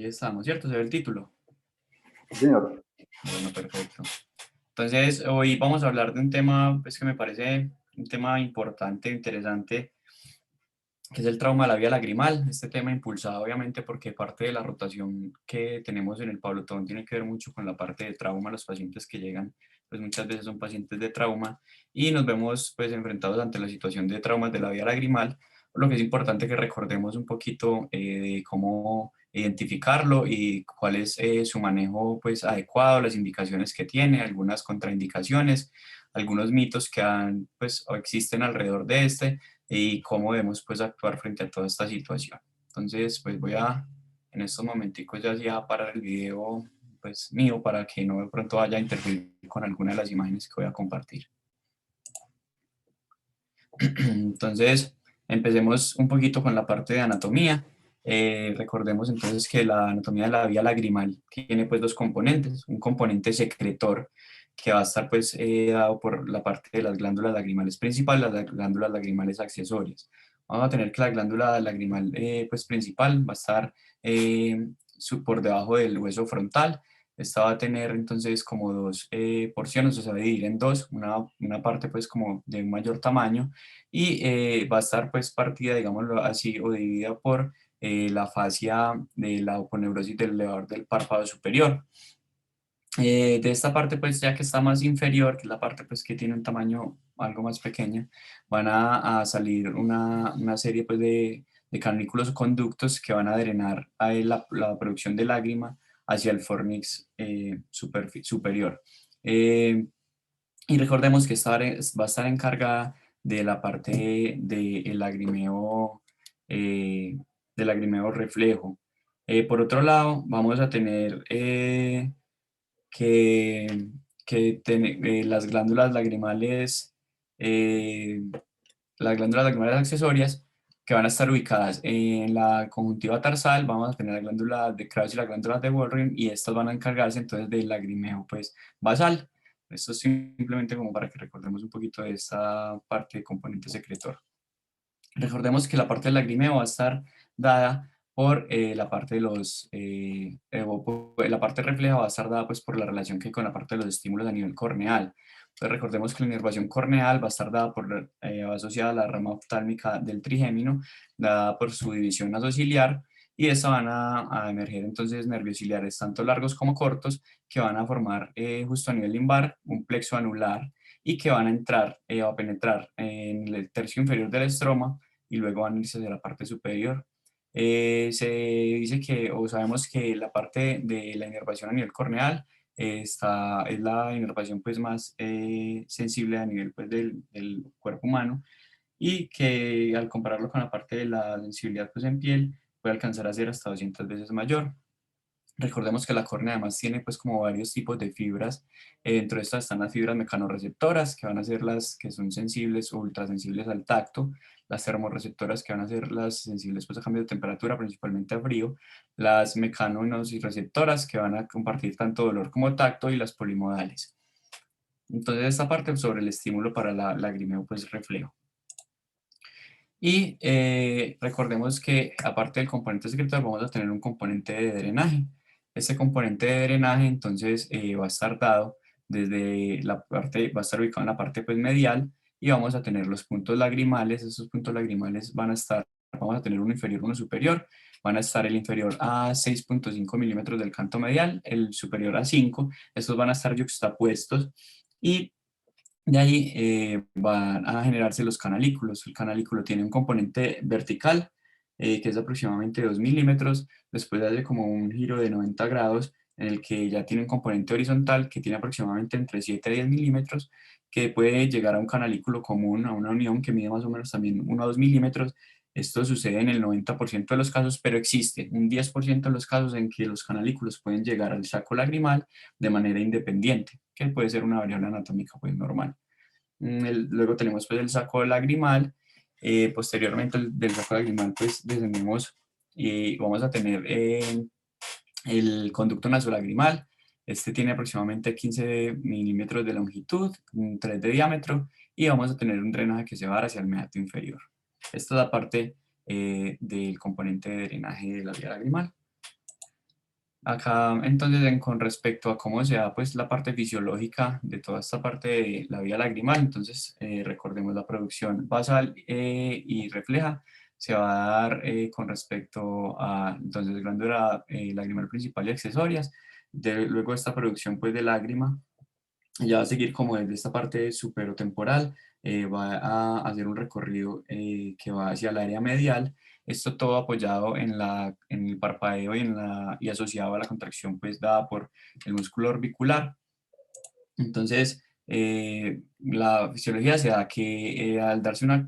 Ahí estamos, ¿cierto? Se ve el título. Sí, señor. Bueno, perfecto. Entonces, hoy vamos a hablar de un tema pues, que me parece un tema importante, interesante, que es el trauma de la vía lagrimal. Este tema impulsado obviamente porque parte de la rotación que tenemos en el Pablotón tiene que ver mucho con la parte de trauma. Los pacientes que llegan, pues muchas veces son pacientes de trauma y nos vemos pues enfrentados ante la situación de traumas de la vía lagrimal, por lo que es importante que recordemos un poquito de cómo identificarlo y cuál es su manejo pues adecuado, las indicaciones que tiene, algunas contraindicaciones, algunos mitos que han, pues, o existen alrededor de este y cómo debemos pues actuar frente a toda esta situación. Entonces pues voy a en estos momenticos ya parar el video pues mío para que no de pronto vaya a interferir con alguna de las imágenes que voy a compartir. Entonces empecemos un poquito con la parte de anatomía. Recordemos entonces que la anatomía de la vía lagrimal tiene pues dos componentes, un componente secretor que va a estar pues dado por la parte de las glándulas lagrimales principales, las glándulas lagrimales accesorias. Vamos a tener que la glándula lagrimal pues principal va a estar por debajo del hueso frontal. Esta va a tener entonces como dos porciones, o sea, se va a dividir en dos, una parte pues como de un mayor tamaño y va a estar pues partida, digámoslo así, o dividida por la fascia de la aponeurosis del elevador del párpado superior. De esta parte, pues ya que está más inferior, que es la parte pues que tiene un tamaño algo más pequeña, van a salir una serie pues de canículos o conductos que van a drenar a la producción de lágrima hacia el fornix superior. Eh, y recordemos que esta área va a estar encargada de la parte eh, del lagrimeo reflejo. Por otro lado, vamos a tener que, las glándulas lagrimales, eh, las glándulas lagrimales accesorias, que van a estar ubicadas en la conjuntiva tarsal. Vamos a tener la glándula de Krauss y la glándula de Walring, y estas van a encargarse entonces del lagrimeo pues, basal. Esto es simplemente como para que recordemos un poquito de esta parte de componente secretor. Recordemos que la parte del lagrimeo va a estar dada por la parte de la parte refleja va a estar dada pues por la relación que hay con la parte de los estímulos a nivel corneal. Entonces recordemos que la inervación corneal va a estar dada va asociada a la rama oftálmica del trigémino, dada por su división nasociliar, y de esta van a emerger entonces nervios ciliares tanto largos como cortos, que van a formar justo a nivel limbar un plexo anular, y que van a entrar o a penetrar en el tercio inferior del estroma y luego van a irse hacia la parte superior. Se dice que, o sabemos que la parte de la inervación a nivel corneal es la inervación pues más sensible a nivel pues, del cuerpo humano, y que al compararlo con la parte de la sensibilidad pues, en piel puede alcanzar a ser hasta 200 veces mayor. Recordemos que la córnea además tiene pues como varios tipos de fibras. Dentro de estas están las fibras mecanorreceptoras, que van a ser las que son sensibles o ultrasensibles al tacto, las termorreceptoras, que van a ser las sensibles pues a cambio de temperatura, principalmente a frío, las mecanonociceptoras, que van a compartir tanto dolor como tacto, y las polimodales. Entonces esta parte sobre el estímulo para la lagrimeo pues reflejo. Y recordemos que aparte del componente secretor vamos a tener un componente de drenaje. Este componente de drenaje entonces va a estar dado desde la parte, va a estar ubicado en la parte pues, medial, y vamos a tener los puntos lagrimales. Estos puntos lagrimales van a estar, vamos a tener uno inferior, uno superior. Van a estar el inferior a 6.5 milímetros del canto medial, el superior a 5. Estos van a estar yuxtapuestos, y de ahí van a generarse los canalículos. El canalículo tiene un componente vertical que es de aproximadamente 2 milímetros, después hace como un giro de 90 grados en el que ya tiene un componente horizontal que tiene aproximadamente entre 7 a 10 milímetros, que puede llegar a un canalículo común, a una unión que mide más o menos también 1 a 2 milímetros. Esto sucede en el 90% de los casos, pero existe un 10% de los casos en que los canalículos pueden llegar al saco lagrimal de manera independiente, que puede ser una variable anatómica pues normal. Luego tenemos pues el saco lagrimal. Posteriormente del saco lagrimal pues descendemos y vamos a tener el conducto nasolagrimal. Este tiene aproximadamente 15 milímetros de longitud, 3 de diámetro, y vamos a tener un drenaje que se va hacia el meato inferior. Esta es la parte del componente de drenaje de la vía lagrimal. Acá, entonces, con respecto a cómo se da pues, la parte fisiológica de toda esta parte de la vía lagrimal, entonces recordemos la producción basal y refleja se va a dar con respecto a entonces glándula lagrimal principal y accesorias. Luego esta producción pues, de lágrima ya va a seguir como desde esta parte superotemporal, va a hacer un recorrido que va hacia el área medial, esto todo apoyado en el parpadeo y asociado a la contracción pues dada por el músculo orbicular. Entonces, la fisiología se da que al darse una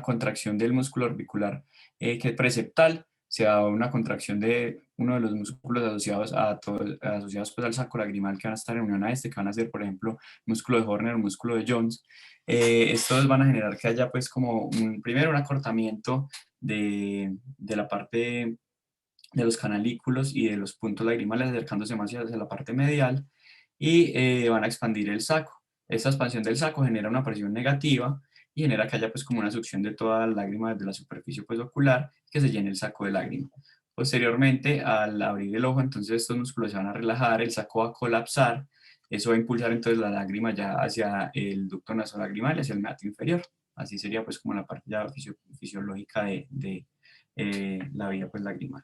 contracción del músculo orbicular que es preceptal, se da una contracción de uno de los músculos asociados asociados pues, al saco lagrimal que van a estar en unión a este, que van a ser, por ejemplo, músculo de Horner o músculo de Jones. Estos van a generar que haya pues como primero un acortamiento de la parte de los canalículos y de los puntos lagrimales acercándose más hacia la parte medial y van a expandir el saco. Esta expansión del saco genera una presión negativa y genera que haya pues como una succión de toda la lágrima desde la superficie pues ocular que se llene el saco de lágrima. Posteriormente, al abrir el ojo, entonces estos músculos se van a relajar, el saco va a colapsar, eso va a impulsar entonces la lágrima ya hacia el ducto nasolagrimal y hacia el meato inferior. Así sería pues como la parte ya fisiológica de la vía pues lagrimal.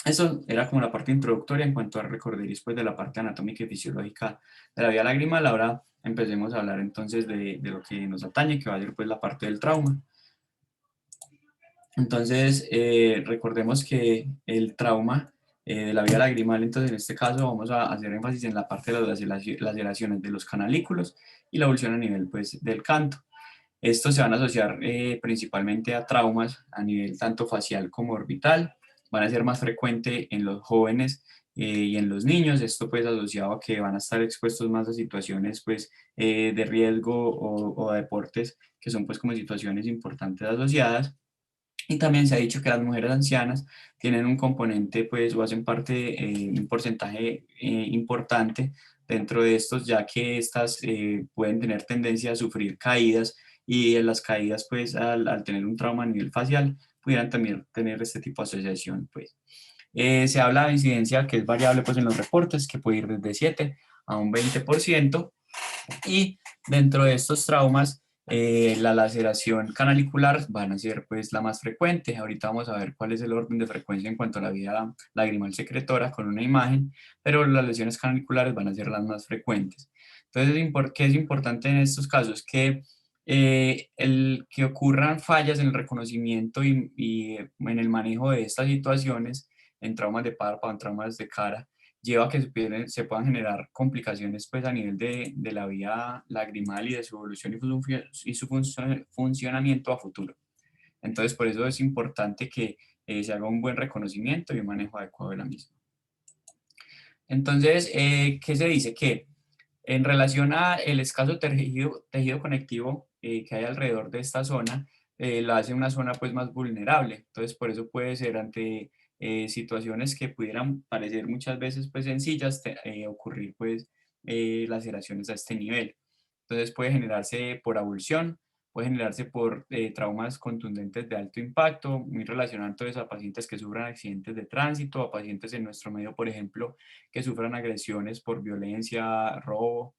Eso era como la parte introductoria en cuanto a recordar después de la parte anatómica y fisiológica de la vía lagrimal. Ahora empecemos a hablar entonces de lo que nos atañe, que va a ser pues la parte del trauma. Entonces, recordemos que el trauma de la vía lagrimal, entonces en este caso vamos a hacer énfasis en la parte de las laceraciones de los canalículos y la evolución a nivel pues del canto. Estos se van a asociar principalmente a traumas a nivel tanto facial como orbital. Van a ser más frecuentes en los jóvenes y en los niños. Esto pues asociado a que van a estar expuestos más a situaciones pues de riesgo o a deportes que son pues como situaciones importantes asociadas. Y también se ha dicho que las mujeres ancianas tienen un componente, pues, o hacen parte, un porcentaje importante dentro de estos, ya que estas pueden tener tendencia a sufrir caídas y en las caídas, pues, al tener un trauma a nivel facial, pudieran también tener este tipo de asociación, pues. Se habla de incidencia que es variable, pues, en los reportes, que puede ir desde 7 a un 20%, y dentro de estos traumas, la laceración canalicular van a ser pues la más frecuente. Ahorita vamos a ver cuál es el orden de frecuencia en cuanto a la vía lagrimal secretora con una imagen, pero las lesiones canaliculares van a ser las más frecuentes. Entonces, ¿qué es importante en estos casos? Que que ocurran fallas en el reconocimiento y en el manejo de estas situaciones, en traumas de párpado, en traumas de cara, lleva a que se puedan generar complicaciones pues, a nivel de la vía lagrimal y de su evolución y su funcionamiento a futuro. Entonces, por eso es importante que se haga un buen reconocimiento y un manejo adecuado de la misma. Entonces, ¿qué se dice? Que en relación a el escaso tejido conectivo que hay alrededor de esta zona, la hace una zona pues más vulnerable. Entonces, por eso puede ser ante situaciones que pudieran parecer muchas veces pues sencillas, ocurrir pues laceraciones a este nivel. Entonces puede generarse por avulsión, puede generarse por traumas contundentes de alto impacto, muy relacionado entonces a pacientes que sufran accidentes de tránsito, a pacientes en nuestro medio, por ejemplo, que sufran agresiones por violencia, robo.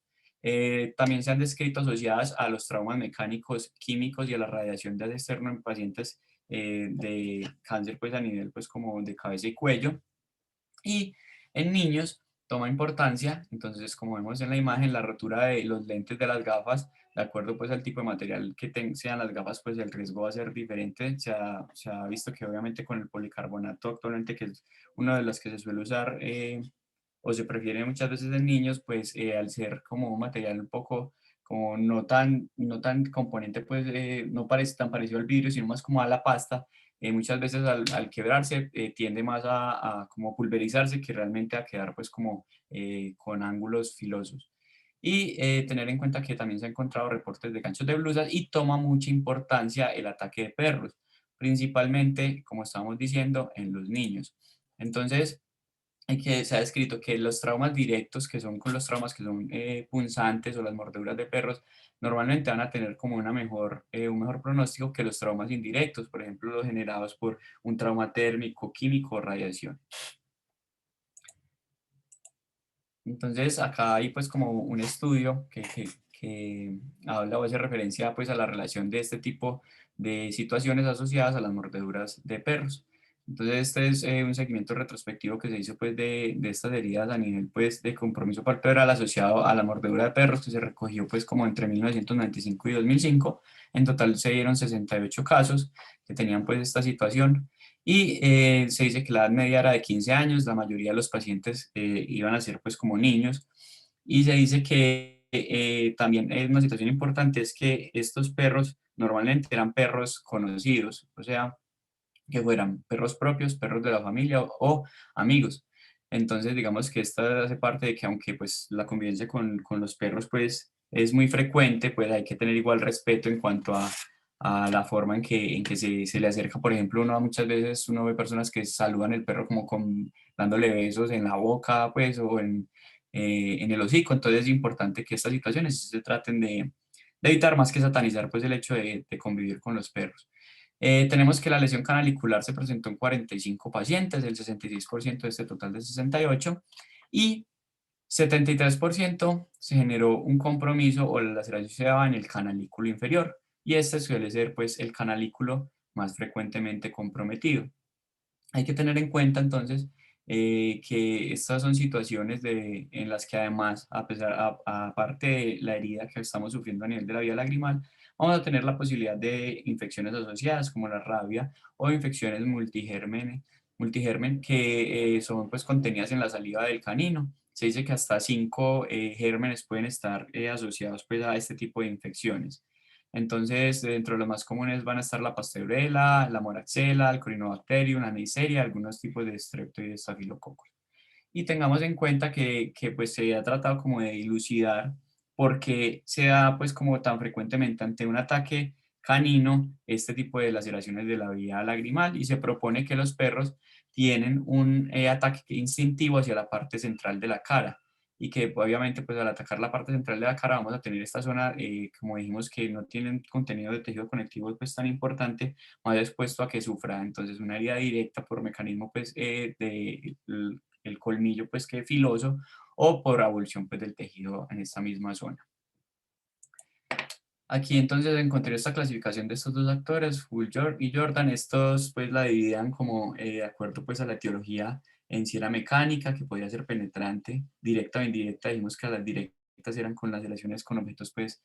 También se han descrito asociadas a los traumas mecánicos, químicos y a la radiación de externo en pacientes de cáncer pues a nivel pues como de cabeza y cuello. Y en niños toma importancia, entonces como vemos en la imagen, la rotura de los lentes de las gafas, de acuerdo pues al tipo de material que sean las gafas, pues el riesgo va a ser diferente. Se ha visto que obviamente con el policarbonato actualmente, que es uno de los que se suele usar o se prefiere muchas veces en niños, pues al ser como un material un poco como no tan componente, pues no parece tan parecido al vidrio, sino más como a la pasta, muchas veces al quebrarse tiende más a como pulverizarse que realmente a quedar pues como con ángulos filosos. Y tener en cuenta que también se han encontrado reportes de ganchos de blusas y toma mucha importancia el ataque de perros, principalmente, como estábamos diciendo, en los niños. Entonces, que se ha descrito que los traumas directos, que son con los traumas que son punzantes o las mordeduras de perros, normalmente van a tener como un mejor pronóstico que los traumas indirectos, por ejemplo, los generados por un trauma térmico, químico o radiación. Entonces acá hay pues como un estudio que habla o hace referencia pues a la relación de este tipo de situaciones asociadas a las mordeduras de perros. Entonces este es un seguimiento retrospectivo que se hizo pues de estas heridas a nivel pues de compromiso palpebral asociado a la mordedura de perros, que se recogió pues como entre 1995 y 2005. En total se dieron 68 casos que tenían pues esta situación. Y se dice que la edad media era de 15 años, la mayoría de los pacientes iban a ser pues como niños. Y se dice que también es una situación importante, es que estos perros normalmente eran perros conocidos, o sea, que fueran perros propios, perros de la familia o amigos. Entonces, digamos que esta hace parte de que aunque pues la convivencia con los perros pues es muy frecuente, pues hay que tener igual respeto en cuanto a la forma en que se le acerca. Por ejemplo, uno muchas veces uno ve personas que saludan el perro como dándole besos en la boca pues o en el hocico. Entonces es importante que estas situaciones sí se traten de evitar más que satanizar pues el hecho de convivir con los perros. Tenemos que la lesión canalicular se presentó en 45 pacientes, el 66% de este total de 68, y 73% se generó un compromiso o la laceración se daba en el canalículo inferior, y este suele ser pues el canalículo más frecuentemente comprometido. Hay que tener en cuenta entonces que estas son situaciones en las que además, aparte de la herida que estamos sufriendo a nivel de la vía lagrimal, vamos a tener la posibilidad de infecciones asociadas como la rabia o infecciones multigermen que son pues contenidas en la saliva del canino. Se dice que hasta 5 gérmenes pueden estar asociados pues a este tipo de infecciones. Entonces, dentro de los más comunes van a estar la pasteurela, la moraxella, el Corynebacterium, la Neisseria, algunos tipos de strepto y de estafilococos. Y tengamos en cuenta que pues se ha tratado como de dilucidar por qué se da pues como tan frecuentemente ante un ataque canino este tipo de laceraciones de la vía lagrimal, y se propone que los perros tienen un ataque instintivo hacia la parte central de la cara, y que obviamente pues al atacar la parte central de la cara vamos a tener esta zona, como dijimos, que no tienen contenido de tejido conectivo pues tan importante, más expuesto a que sufra entonces una herida directa por mecanismo pues de el colmillo pues que filoso, o por avulsión pues del tejido en esta misma zona. Aquí entonces encontré esta clasificación de estos dos actores, Hull y Jordan. Estos pues la dividían como de acuerdo pues a la etiología en si era mecánica, que podía ser penetrante, directa o indirecta. Dijimos que las directas eran con las lesiones con objetos pues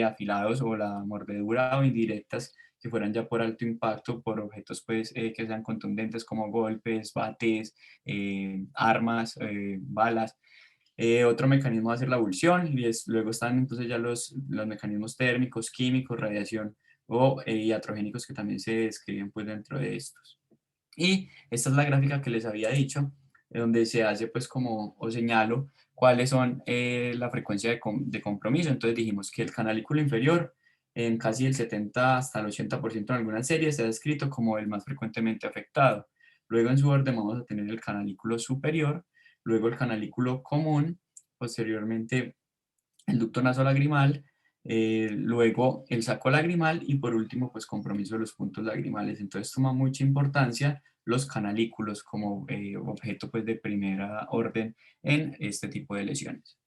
afilados o la mordedura, o indirectas que fueran ya por alto impacto, por objetos pues que sean contundentes como golpes, bates, armas, balas. Otro mecanismo va a ser la abulsión, y luego están entonces ya los mecanismos térmicos, químicos, radiación o iatrogénicos, que también se describen pues dentro de estos. Y esta es la gráfica que les había dicho, donde se hace pues como, o señalo, cuáles son la frecuencia de compromiso. Entonces dijimos que el canalículo inferior en casi el 70 hasta el 80% en algunas series se ha descrito como el más frecuentemente afectado. Luego en su orden vamos a tener el canalículo superior, luego el canalículo común, posteriormente el ducto nasolagrimal, luego el saco lagrimal y por último pues compromiso de los puntos lagrimales. Entonces toma mucha importancia los canalículos como objeto pues de primera orden en este tipo de lesiones.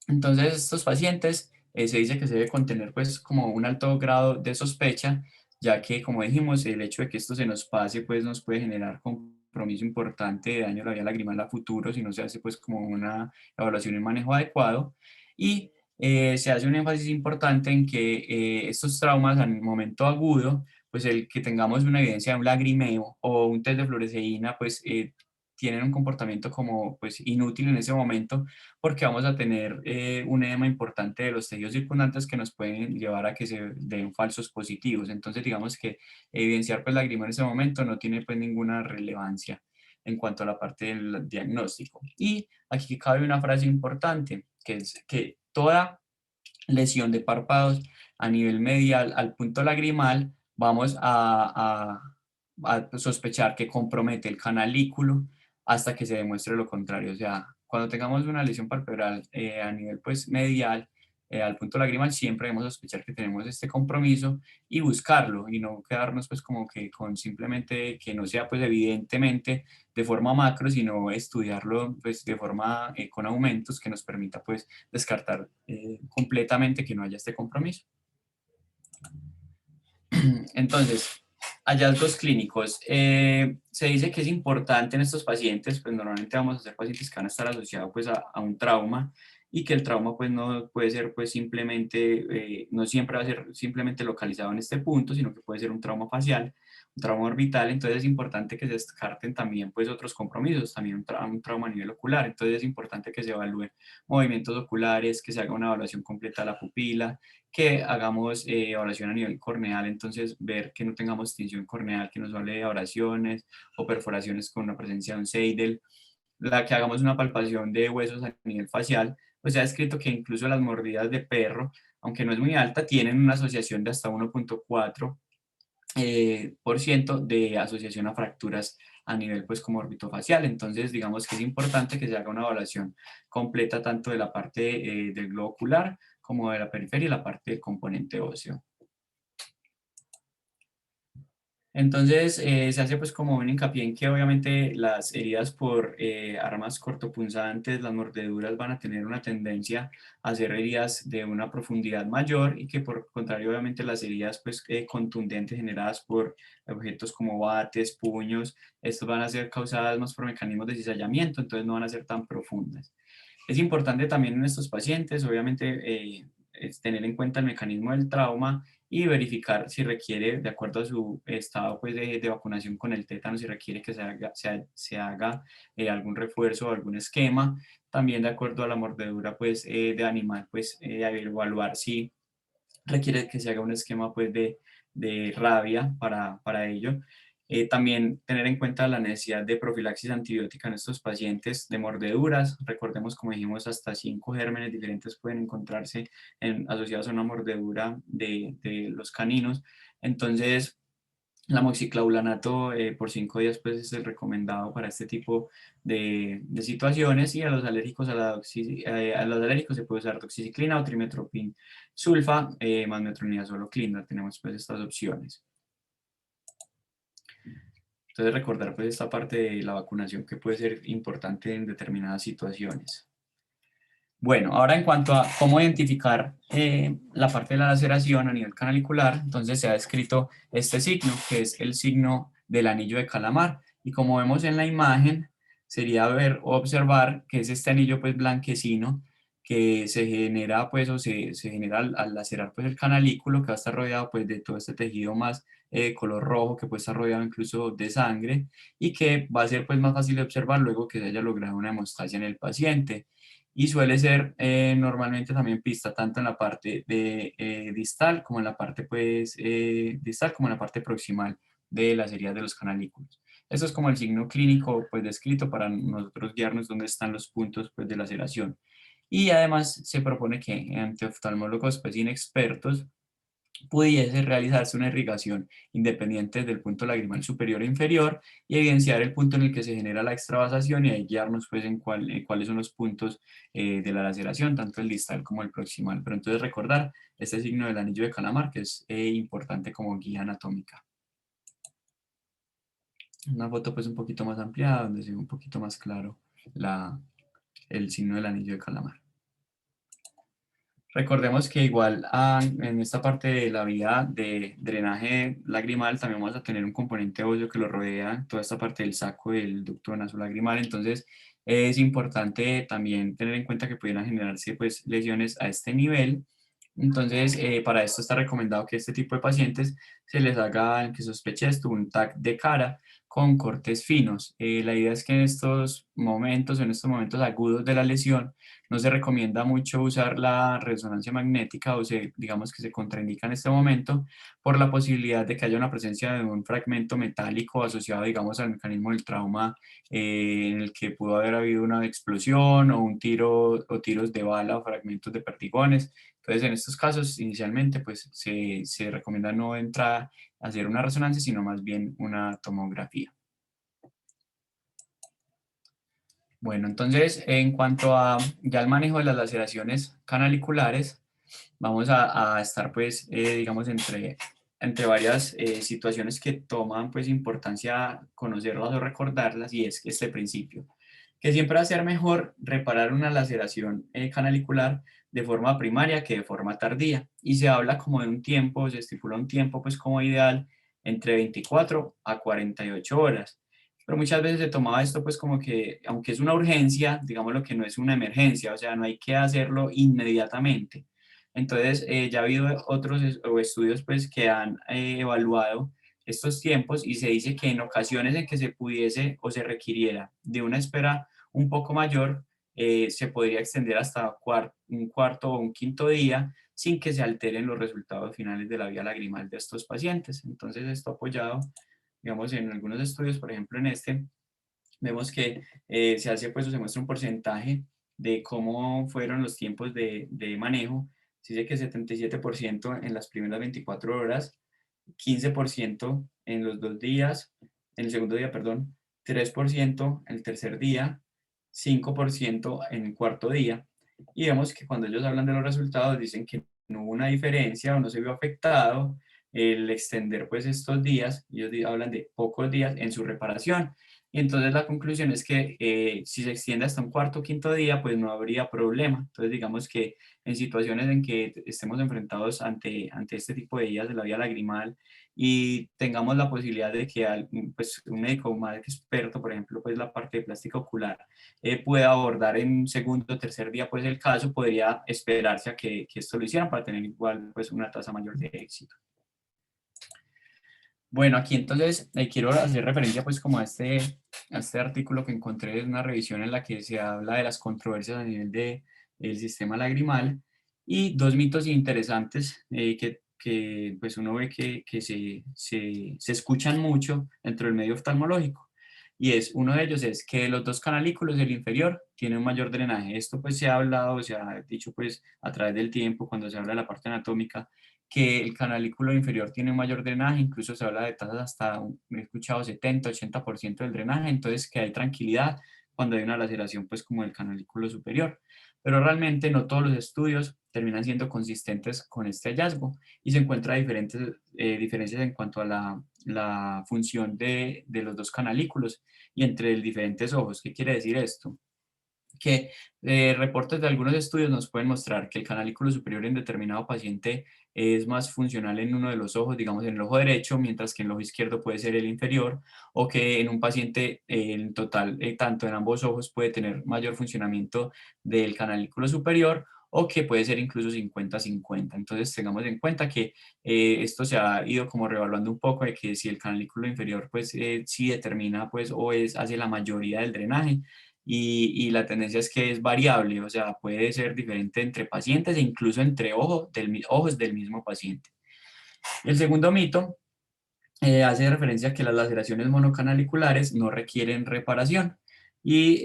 Entonces estos pacientes se dice que se debe contener pues como un alto grado de sospecha, ya que como dijimos el hecho de que esto se nos pase pues nos puede generar compromiso importante de daño a la vía lagrimal a futuro si no se hace pues como una evaluación y manejo adecuado. Y se hace un énfasis importante en que estos traumas en momento agudo, pues el que tengamos una evidencia de un lagrimeo o un test de fluoresceína pues tienen un comportamiento como pues inútil en ese momento, porque vamos a tener un edema importante de los tejidos circundantes que nos pueden llevar a que se den falsos positivos. Entonces, digamos que evidenciar pues la grima en ese momento no tiene pues ninguna relevancia en cuanto a la parte del diagnóstico. Y aquí cabe una frase importante, que es que toda lesión de párpados a nivel medial al punto lagrimal, vamos a sospechar que compromete el canalículo hasta que se demuestre lo contrario. O sea, cuando tengamos una lesión palpebral a nivel pues medial, al punto lagrimal, siempre debemos sospechar que tenemos este compromiso y buscarlo, y no quedarnos pues como que con simplemente que no sea pues evidentemente de forma macro, sino estudiarlo pues de forma con aumentos que nos permita pues descartar completamente que no haya este compromiso. Entonces, hallazgos clínicos. Se dice que es importante en estos pacientes, pues normalmente vamos a hacer pacientes que van a estar asociados pues a un trauma, y que el trauma pues no puede ser pues simplemente, no siempre va a ser simplemente localizado en este punto, sino que puede ser un trauma facial, un trauma orbital. Entonces es importante que se descarten también pues otros compromisos, también un trauma a nivel ocular. Entonces es importante que se evalúen movimientos oculares, que se haga una evaluación completa de la pupila, que hagamos evaluación a nivel corneal, entonces ver que no tengamos tinción corneal, que nos hable de abrasiones o perforaciones con la presencia de un Seidel, que hagamos una palpación de huesos a nivel facial. Pues se ha descrito que incluso las mordidas de perro, aunque no es muy alta, tienen una asociación de hasta 1,4 por ciento de asociación a fracturas a nivel pues como orbitofacial. Entonces digamos que es importante que se haga una evaluación completa tanto de la parte del globo ocular como de la periferia y la parte del componente óseo. Entonces se hace pues como un hincapié en que obviamente las heridas por armas cortopunzantes, las mordeduras van a tener una tendencia a ser heridas de una profundidad mayor, y que por contrario obviamente las heridas pues contundentes generadas por objetos como bates, puños, estos van a ser causadas más por mecanismos de cizallamiento, entonces no van a ser tan profundas. Es importante también en estos pacientes, obviamente, es tener en cuenta el mecanismo del trauma y verificar si requiere, de acuerdo a su estado pues, de vacunación con el tétano, si requiere que se haga algún refuerzo o algún esquema. También de acuerdo a la mordedura pues, de animal, pues evaluar si requiere que se haga un esquema pues, de rabia para ello. También tener en cuenta la necesidad de profilaxis antibiótica en estos pacientes de mordeduras. Recordemos, como dijimos, hasta 5 gérmenes diferentes pueden encontrarse asociados a una mordedura de los caninos. Entonces, la moxiclaulanato por 5 días pues, es el recomendado para este tipo de situaciones, y a los alérgicos a los alérgicos se puede usar doxiciclina o trimetoprim sulfa más metronidazol clindar. Tenemos pues estas opciones. Entonces recordar pues esta parte de la vacunación que puede ser importante en determinadas situaciones. Bueno, ahora en cuanto a cómo identificar la parte de la laceración a nivel canalicular, entonces se ha descrito este signo, que es el signo del anillo de calamar. Y como vemos en la imagen, sería ver o observar que es este anillo pues blanquecino que se genera pues o se genera al lacerar pues el canalículo, que va a estar rodeado pues de todo este tejido más color rojo, que puede estar rodeado incluso de sangre, y que va a ser pues más fácil de observar luego que se haya logrado una hemostasia en el paciente. Y suele ser normalmente también pista tanto en la parte distal como en la parte pues, distal como en la parte proximal de las heridas de los canalículos. Esto es como el signo clínico pues descrito para nosotros guiarnos dónde están los puntos pues de laceración. Y además se propone que ante oftalmólogos pues inexpertos pudiese realizarse una irrigación independiente del punto lagrimal superior e inferior, y evidenciar el punto en el que se genera la extravasación, y ahí guiarnos pues en cuáles son los puntos de la laceración, tanto el distal como el proximal. Pero entonces recordar este signo del anillo de calamar, que es importante como guía anatómica. Una foto pues un poquito más ampliada, donde se ve un poquito más claro el signo del anillo de calamar. Recordemos que igual en esta parte de la vía de drenaje lagrimal también vamos a tener un componente óseo que lo rodea, toda esta parte del saco del ducto nasolacrimal. Entonces es importante también tener en cuenta que pudieran generarse pues, lesiones a este nivel. Entonces para esto está recomendado que este tipo de pacientes se les haga, que sospeche esto, un TAC de cara con cortes finos. La idea es que en estos momentos, agudos de la lesión, no se recomienda mucho usar la resonancia magnética, o digamos que se contraindica en este momento por la posibilidad de que haya una presencia de un fragmento metálico asociado, digamos, al mecanismo del trauma, en el que pudo haber habido una explosión o un tiro o tiros de bala o fragmentos de perdigones. Entonces, en estos casos, inicialmente, pues se recomienda no entrar a hacer una resonancia, sino más bien una tomografía. Bueno, entonces, en cuanto a ya el manejo de las laceraciones canaliculares, vamos a estar pues, digamos, entre varias situaciones que toman pues importancia conocerlas o recordarlas, y es que este principio, que siempre va a ser mejor reparar una laceración canalicular de forma primaria que de forma tardía, y se habla como de un tiempo, se estipula un tiempo pues como ideal entre 24 a 48 horas. Pero muchas veces se tomaba esto pues como que, aunque es una urgencia, digamos lo que no es una emergencia, o sea, no hay que hacerlo inmediatamente. Entonces, ya ha habido otros o estudios pues que han evaluado estos tiempos, y se dice que en ocasiones en que se pudiese o se requiriera de una espera un poco mayor, se podría extender hasta un cuarto o un quinto día sin que se alteren los resultados finales de la vía lagrimal de estos pacientes. Entonces, esto apoyado, digamos, en algunos estudios, por ejemplo, en este, vemos que se hace, pues, o se muestra un porcentaje de cómo fueron los tiempos de manejo. Se dice que 77% en las primeras 24 horas, 15% en los 2 días, en el segundo día, perdón, 3% en el tercer día, 5% en el cuarto día. Y vemos que cuando ellos hablan de los resultados, dicen que no hubo una diferencia o no se vio afectado el extender pues estos días. Ellos hablan de pocos días en su reparación. Y entonces la conclusión es que si se extiende hasta un cuarto o quinto día, pues no habría problema. Entonces digamos que en situaciones en que estemos enfrentados ante este tipo de días de la vía lagrimal y tengamos la posibilidad de que pues, un médico más experto, por ejemplo, pues la parte de plástica ocular, pueda abordar en segundo o tercer día pues el caso, podría esperarse a que esto lo hicieran para tener igual pues una tasa mayor de éxito. Bueno, aquí entonces quiero hacer referencia pues como a este artículo que encontré, es una revisión en la que se habla de las controversias a nivel del sistema lagrimal, y dos mitos interesantes que pues uno ve que se escuchan mucho dentro del medio oftalmológico. Y uno de ellos es que los dos canalículos del inferior tienen un mayor drenaje. Esto pues se ha hablado, se ha dicho pues a través del tiempo cuando se habla de la parte anatómica, que el canalículo inferior tiene un mayor drenaje, incluso se habla de tasas hasta, he escuchado, 70-80% del drenaje, entonces que hay tranquilidad cuando hay una laceración pues como el canalículo superior. Pero realmente no todos los estudios terminan siendo consistentes con este hallazgo, y se encuentran diferencias en cuanto a la función de los dos canalículos y entre diferentes ojos. ¿Qué quiere decir esto? Que reportes de algunos estudios nos pueden mostrar que el canalículo superior en determinado paciente es más funcional en uno de los ojos, digamos en el ojo derecho, mientras que en el ojo izquierdo puede ser el inferior, o que en un paciente en total, tanto en ambos ojos, puede tener mayor funcionamiento del canalículo superior, o que puede ser incluso 50-50. Entonces tengamos en cuenta que esto se ha ido como revaluando un poco, de que si el canalículo inferior pues sí determina pues o hace la mayoría del drenaje, y la tendencia es que es variable, o sea, puede ser diferente entre pacientes e incluso entre ojos del mismo paciente. El segundo mito hace referencia a que las laceraciones monocanaliculares no requieren reparación. Y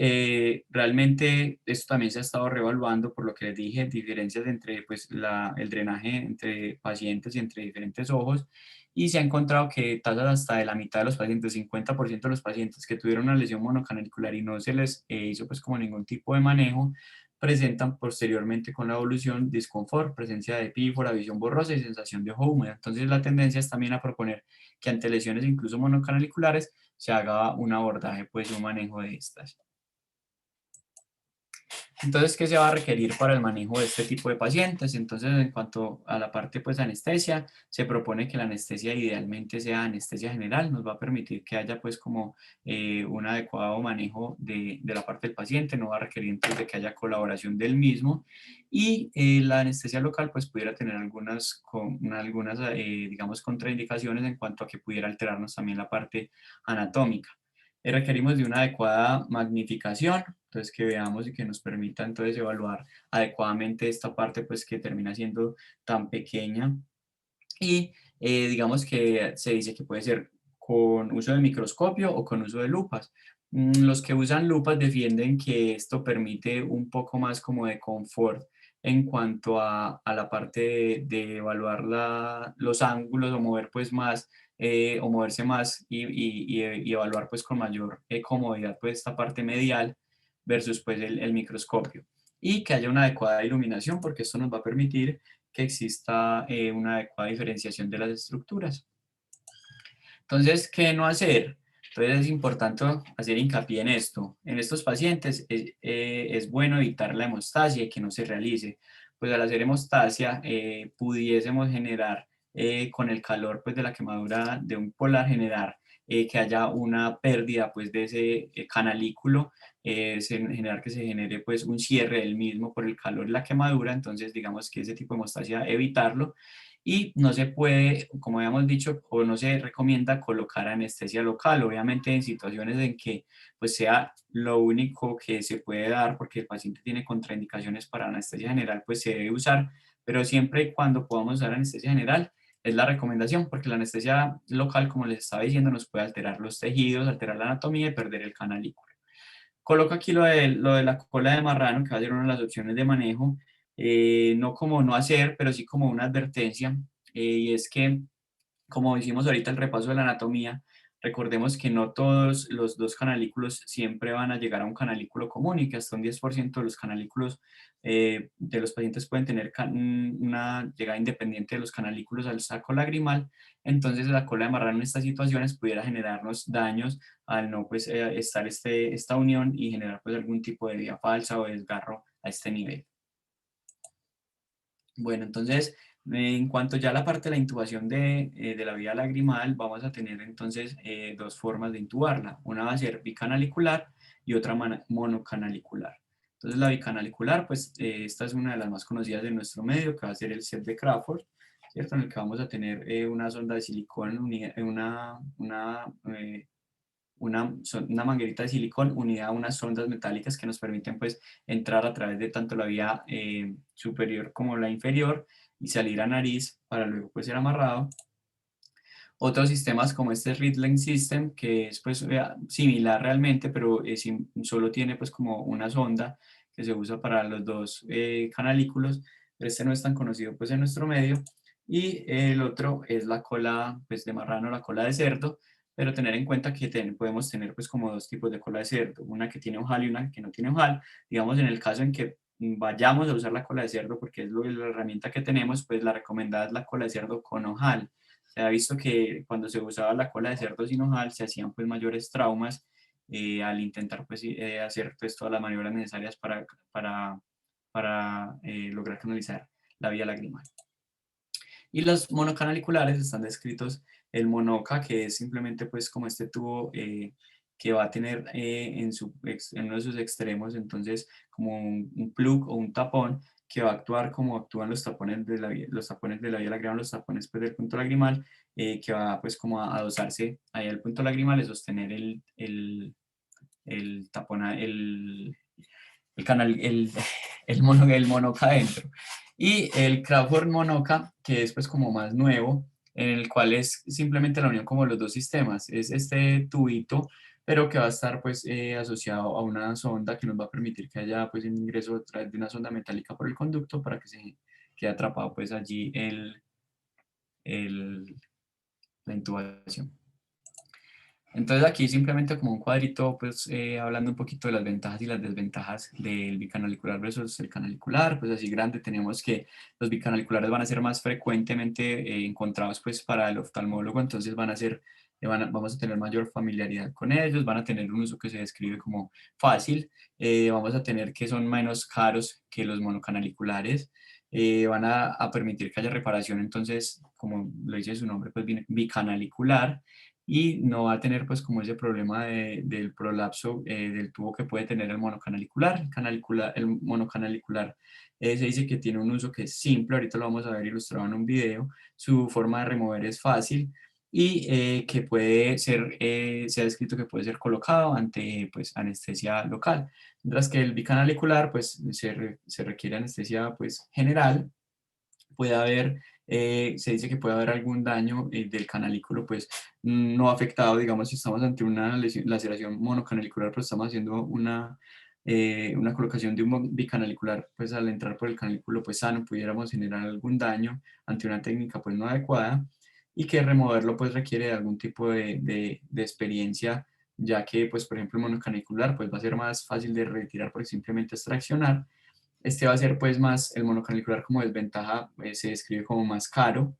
realmente esto también se ha estado revaluando, por lo que les dije, diferencias entre pues, el drenaje entre pacientes y entre diferentes ojos, y se ha encontrado que tasas hasta de la mitad de los pacientes, 50% de los pacientes que tuvieron una lesión monocanalicular y no se les hizo pues como ningún tipo de manejo, presentan posteriormente con la evolución disconfort, presencia de epífora, visión borrosa y sensación de ojo húmedo. Entonces la tendencia es también a proponer que ante lesiones incluso monocanalicular se haga un abordaje, pues un manejo de estas. Entonces, ¿qué se va a requerir para el manejo de este tipo de pacientes? Entonces, en cuanto a la parte pues de anestesia, se propone que la anestesia idealmente sea anestesia general, nos va a permitir que haya pues como un adecuado manejo de la parte del paciente, no va a requerir entonces de que haya colaboración del mismo, y la anestesia local pues pudiera tener algunas digamos, contraindicaciones en cuanto a que pudiera alterarnos también la parte anatómica. Requerimos de una adecuada magnificación, entonces que veamos y que nos permita entonces evaluar adecuadamente esta parte pues que termina siendo tan pequeña, y digamos que se dice que puede ser con uso de microscopio o con uso de lupas. Los que usan lupas defienden que esto permite un poco más como de confort en cuanto a la parte de evaluar los ángulos, o mover pues más o moverse más y evaluar pues con mayor comodidad pues esta parte medial versus pues el microscopio. y que haya una adecuada iluminación, porque esto nos va a permitir que exista una adecuada diferenciación de las estructuras. Entonces, ¿qué no hacer? Entonces es importante hacer hincapié en esto. En estos pacientes es bueno evitar la hemostasia y que no se realice. Pues al hacer hemostasia pudiésemos generar con el calor pues, de la quemadura de un polar, generar que haya una pérdida pues, de ese canalículo, generar que se genere pues, un cierre del mismo por el calor y la quemadura. Entonces digamos que ese tipo de hemostasia evitarlo. Y no se puede, como habíamos dicho, o no se recomienda colocar anestesia local, obviamente en situaciones en que pues sea lo único que se puede dar porque el paciente tiene contraindicaciones para anestesia general, pues se debe usar, pero siempre y cuando podamos usar anestesia general es la recomendación, porque la anestesia local, como les estaba diciendo, nos puede alterar los tejidos, alterar la anatomía y perder el canalículo. Coloco aquí lo de la cola de marrano, que va a ser una de las opciones de manejo, no como no hacer, pero sí como una advertencia, y es que, como hicimos ahorita el repaso de la anatomía, recordemos que no todos los dos canalículos siempre van a llegar a un canalículo común y que hasta un 10% de los canalículos de los pacientes pueden tener una llegada independiente de los canalículos al saco lagrimal. Entonces la cola de marrano en estas situaciones pudiera generarnos daños al no pues, estar esta unión y generar pues, algún tipo de vía falsa o desgarro a este nivel. Bueno, entonces, en cuanto ya a la parte de la intubación de la vía lagrimal, vamos a tener entonces dos formas de intubarla. Una va a ser bicanalicular y otra monocanalicular. Entonces, la bicanalicular, pues esta es una de las más conocidas de nuestro medio, que va a ser el set de Crawford, ¿cierto? En el que vamos a tener una sonda de silicón, una manguerita de silicón unida a unas sondas metálicas que nos permiten pues entrar a través de tanto la vía superior como la inferior y salir a nariz para luego pues ser amarrado. Otros sistemas como este Ridley System, que es pues similar realmente, pero solo tiene pues como una sonda que se usa para los dos canalículos, pero este no es tan conocido pues en nuestro medio. Y el otro es la cola pues de marrano, la cola de cerdo, pero tener en cuenta que podemos tener pues como dos tipos de cola de cerdo, una que tiene ojal y una que no tiene ojal. Digamos en el caso en que vayamos a usar la cola de cerdo porque es la herramienta que tenemos, pues la recomendada es la cola de cerdo con ojal. Se ha visto que cuando se usaba la cola de cerdo sin ojal se hacían pues mayores traumas al intentar pues hacer pues todas las maniobras necesarias para lograr canalizar la vía lagrimal. Y los monocanaliculares están descritos el monoca, que es simplemente pues como este tubo que va a tener en uno de sus extremos, entonces como un plug o un tapón que va a actuar como actúan los tapones de la vía lagrimal, los tapones pues, del punto lagrimal, que va pues como a adosarse ahí al punto lagrimal y sostener el tapón, el canal, el monoca adentro. Y el Crawford Monoca, que es pues como más nuevo, en el cual es simplemente la unión como los dos sistemas. Es este tubito, pero que va a estar pues asociado a una sonda que nos va a permitir que haya pues un ingreso a través de una sonda metálica por el conducto para que se quede atrapado pues allí el, la intubación. Entonces aquí simplemente como un cuadrito, pues hablando un poquito de las ventajas y las desventajas del bicanalicular versus el canalicular, pues así grande tenemos que los bicanaliculares van a ser más frecuentemente encontrados pues para el oftalmólogo, entonces vamos a tener mayor familiaridad con ellos, van a tener un uso que se describe como fácil, vamos a tener que son menos caros que los monocanaliculares, van a permitir que haya reparación, entonces como lo dice su nombre, pues bicanalicular, y no va a tener pues como ese problema del prolapso del tubo que puede tener el monocanalicular. El monocanalicular se dice que tiene un uso que es simple, ahorita lo vamos a ver ilustrado en un video, su forma de remover es fácil y que puede ser, se ha descrito que puede ser colocado ante pues anestesia local, mientras que el bicanalicular pues se requiere anestesia pues general, puede haber, se dice que puede haber algún daño del canalículo, pues no afectado, digamos, si estamos ante una laceración monocanalicular, pero estamos haciendo una colocación de un bicanalicular, pues al entrar por el canalículo pues sano, pudiéramos generar algún daño ante una técnica pues no adecuada y que removerlo pues requiere de algún tipo de experiencia, ya que pues por ejemplo el monocanicular pues va a ser más fácil de retirar porque simplemente extraccionar Este va a ser pues más, el monocanalicular como desventaja, se describe como más caro.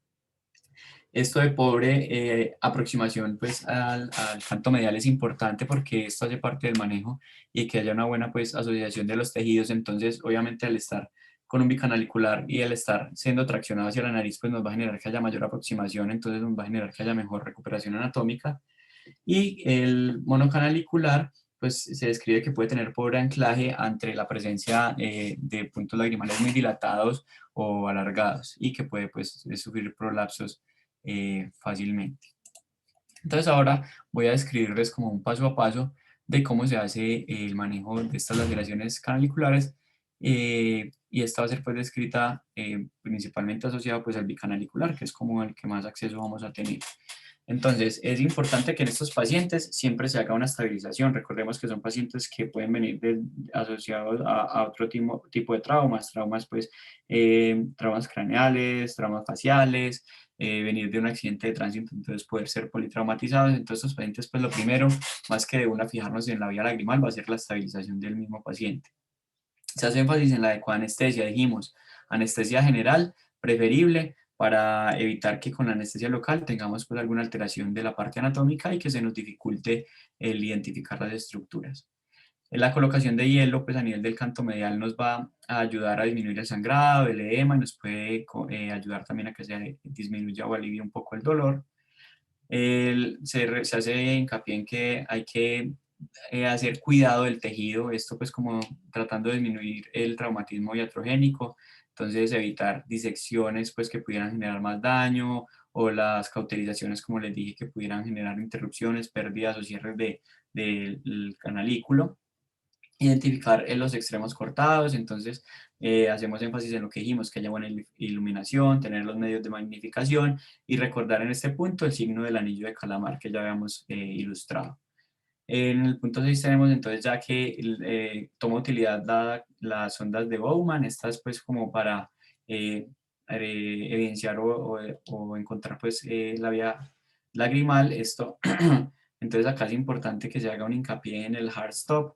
Esto de pobre aproximación pues al canto medial es importante porque esto hace parte del manejo y que haya una buena pues asociación de los tejidos. Entonces obviamente al estar con un bicanalicular y al estar siendo traccionado hacia la nariz pues nos va a generar que haya mayor aproximación, entonces nos va a generar que haya mejor recuperación anatómica. Y el monocanalicular pues se describe que puede tener pobre anclaje ante la presencia de puntos lagrimales muy dilatados o alargados y que puede pues sufrir prolapsos fácilmente. Entonces ahora voy a describirles como un paso a paso de cómo se hace el manejo de estas laceraciones canaliculares y esta va a ser pues descrita principalmente asociada pues al bicanalicular, que es como el que más acceso vamos a tener. Entonces, es importante que en estos pacientes siempre se haga una estabilización. Recordemos que son pacientes que pueden venir asociados a otro tipo de traumas pues, traumas craneales, traumas faciales, venir de un accidente de tránsito, entonces poder ser politraumatizados. Entonces, estos pacientes, pues lo primero, más que de una fijarnos en la vía lagrimal, va a ser la estabilización del mismo paciente. Se hace énfasis en la adecuada anestesia, dijimos, anestesia general, preferible, para evitar que con la anestesia local tengamos pues alguna alteración de la parte anatómica y que se nos dificulte el identificar las estructuras. En la colocación de hielo pues a nivel del canto medial nos va a ayudar a disminuir el sangrado, el edema y nos puede ayudar también a que se disminuya o alivie un poco el dolor. Se hace hincapié en que hay que hacer cuidado del tejido, esto pues como tratando de disminuir el traumatismo iatrogénico, entonces evitar disecciones pues que pudieran generar más daño o las cauterizaciones como les dije que pudieran generar interrupciones, pérdidas o cierres del canalículo. Identificar en los extremos cortados, entonces hacemos énfasis en lo que dijimos, que haya buena iluminación, tener los medios de magnificación y recordar en este punto el signo del anillo de calamar que ya habíamos ilustrado. En el punto 6 tenemos entonces ya que toma utilidad las ondas de Bowman, estas pues como para evidenciar o encontrar pues la vía lagrimal, esto. Entonces acá es importante que se haga un hincapié en el hard stop,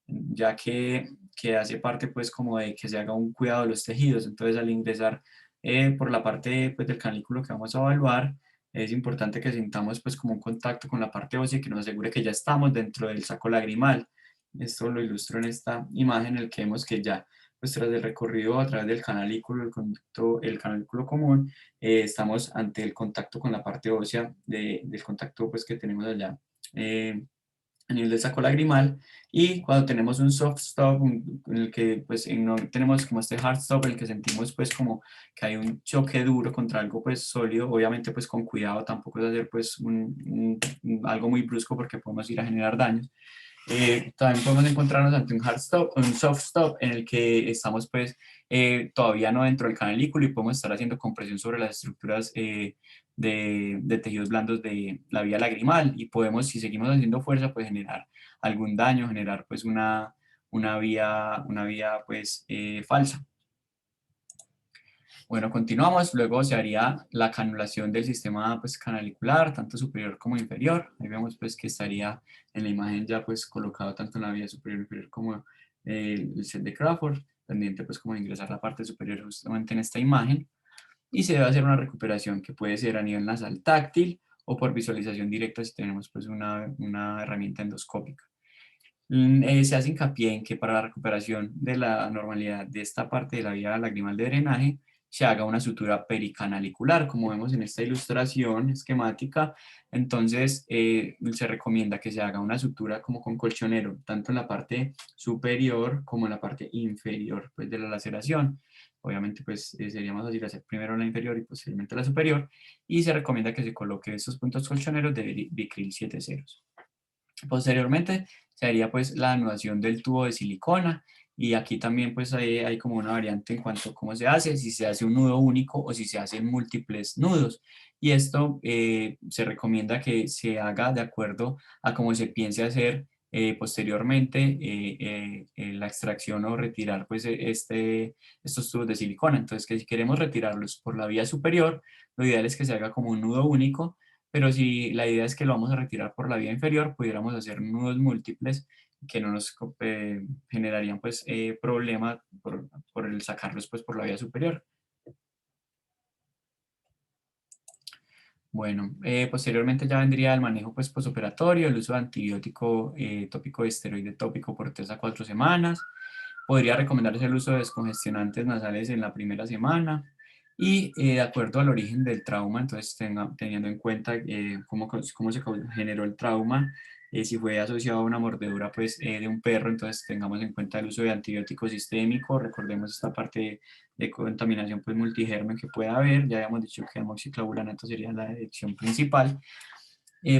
ya que hace parte pues como de que se haga un cuidado de los tejidos. Entonces al ingresar por la parte pues, del canículo que vamos a evaluar, es importante que sintamos pues como un contacto con la parte ósea que nos asegure que ya estamos dentro del saco lagrimal. Esto lo ilustro en esta imagen en el que vemos que ya pues tras el recorrido a través del canalículo, el canalículo común, estamos ante el contacto con la parte ósea del contacto pues que tenemos allá a nivel del saco lagrimal, y cuando tenemos un soft stop en el que pues no tenemos como este hard stop en el que sentimos pues como que hay un choque duro contra algo pues sólido, obviamente pues con cuidado, tampoco es hacer pues algo muy brusco porque podemos ir a generar daños. También podemos encontrarnos ante un hard stop, un soft stop en el que estamos pues todavía no dentro del canalículo y podemos estar haciendo compresión sobre las estructuras de tejidos blandos de la vía lagrimal y podemos, si seguimos haciendo fuerza, pues generar algún daño, generar pues una vía pues falsa. Bueno, continuamos. Luego se haría la canulación del sistema pues, canalicular, tanto superior como inferior. Ahí vemos pues, que estaría en la imagen ya pues, colocado tanto en la vía superior e inferior como el set de Crawford, pendiente pues, como de ingresar la parte superior justamente en esta imagen. Y se debe hacer una recuperación que puede ser a nivel nasal táctil o por visualización directa si tenemos pues, una herramienta endoscópica. Se hace hincapié en que para la recuperación de la normalidad de esta parte de la vía lagrimal de drenaje se haga una sutura pericanalicular, como vemos en esta ilustración esquemática. Entonces se recomienda que se haga una sutura como con colchonero, tanto en la parte superior como en la parte inferior pues, de la laceración. Obviamente pues sería más fácil hacer primero la inferior y posteriormente la superior, y se recomienda que se coloque estos puntos colchoneros de Vicryl 7 ceros. Posteriormente se haría pues la anudación del tubo de silicona, y aquí también pues hay como una variante en cuanto a cómo se hace, si se hace un nudo único o si se hacen múltiples nudos, y esto se recomienda que se haga de acuerdo a cómo se piense hacer posteriormente la extracción o retirar pues estos tubos de silicona. Entonces que si queremos retirarlos por la vía superior, lo ideal es que se haga como un nudo único, pero si la idea es que lo vamos a retirar por la vía inferior, pudiéramos hacer nudos múltiples que no nos generarían pues problema por el sacarlos pues por la vía superior. Bueno, posteriormente ya vendría el manejo pues posoperatorio, el uso de antibiótico tópico de esteroide tópico por 3 a 4 semanas. Podría recomendarse el uso de descongestionantes nasales en la primera semana y de acuerdo al origen del trauma, entonces teniendo en cuenta cómo se generó el trauma, si fue asociado a una mordedura pues, de un perro, entonces tengamos en cuenta el uso de antibiótico sistémico, recordemos esta parte de contaminación pues, multigermen que puede haber, ya habíamos dicho que el amoxiclavulanato sería la dirección principal.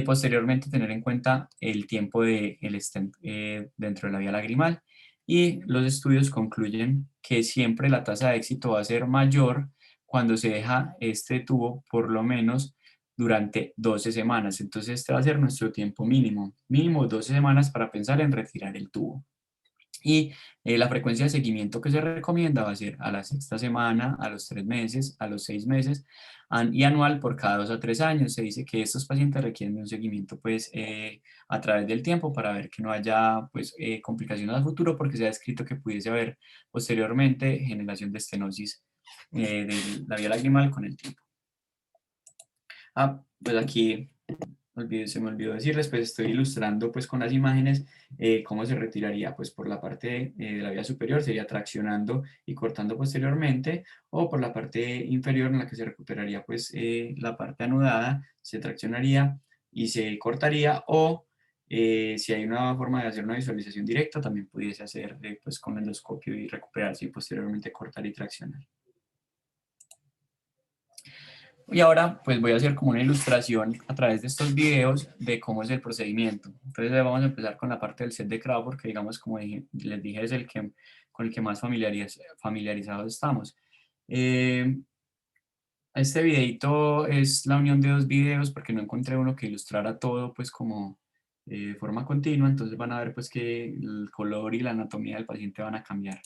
Posteriormente tener en cuenta el tiempo del stent dentro de la vía lagrimal y los estudios concluyen que siempre la tasa de éxito va a ser mayor cuando se deja este tubo por lo menos durante 12 semanas. Entonces este va a ser nuestro tiempo mínimo 12 semanas para pensar en retirar el tubo. Y la frecuencia de seguimiento que se recomienda va a ser a la sexta semana, a los 3 meses, a los 6 meses y anual por cada 2 a 3 años. Se dice que estos pacientes requieren de un seguimiento pues, a través del tiempo para ver que no haya pues, complicaciones a futuro porque se ha descrito que pudiese haber posteriormente generación de estenosis de la vía lagrimal con el tiempo. Pues aquí se me olvidó decirles, pues estoy ilustrando pues con las imágenes cómo se retiraría, pues por la parte de la vía superior sería traccionando y cortando posteriormente, o por la parte inferior en la que se recuperaría pues la parte anudada, se traccionaría y se cortaría, o si hay una forma de hacer una visualización directa, también pudiese hacer pues con endoscopio y recuperarse y posteriormente cortar y traccionar. Y ahora pues voy a hacer como una ilustración a través de estos videos de cómo es el procedimiento. Entonces vamos a empezar con la parte del set de Crawford, que digamos como les dije es el que, con el que más familiarizados estamos. Este videito es la unión de dos videos porque no encontré uno que ilustrara todo pues como de forma continua, entonces van a ver pues que el color y la anatomía del paciente van a cambiar.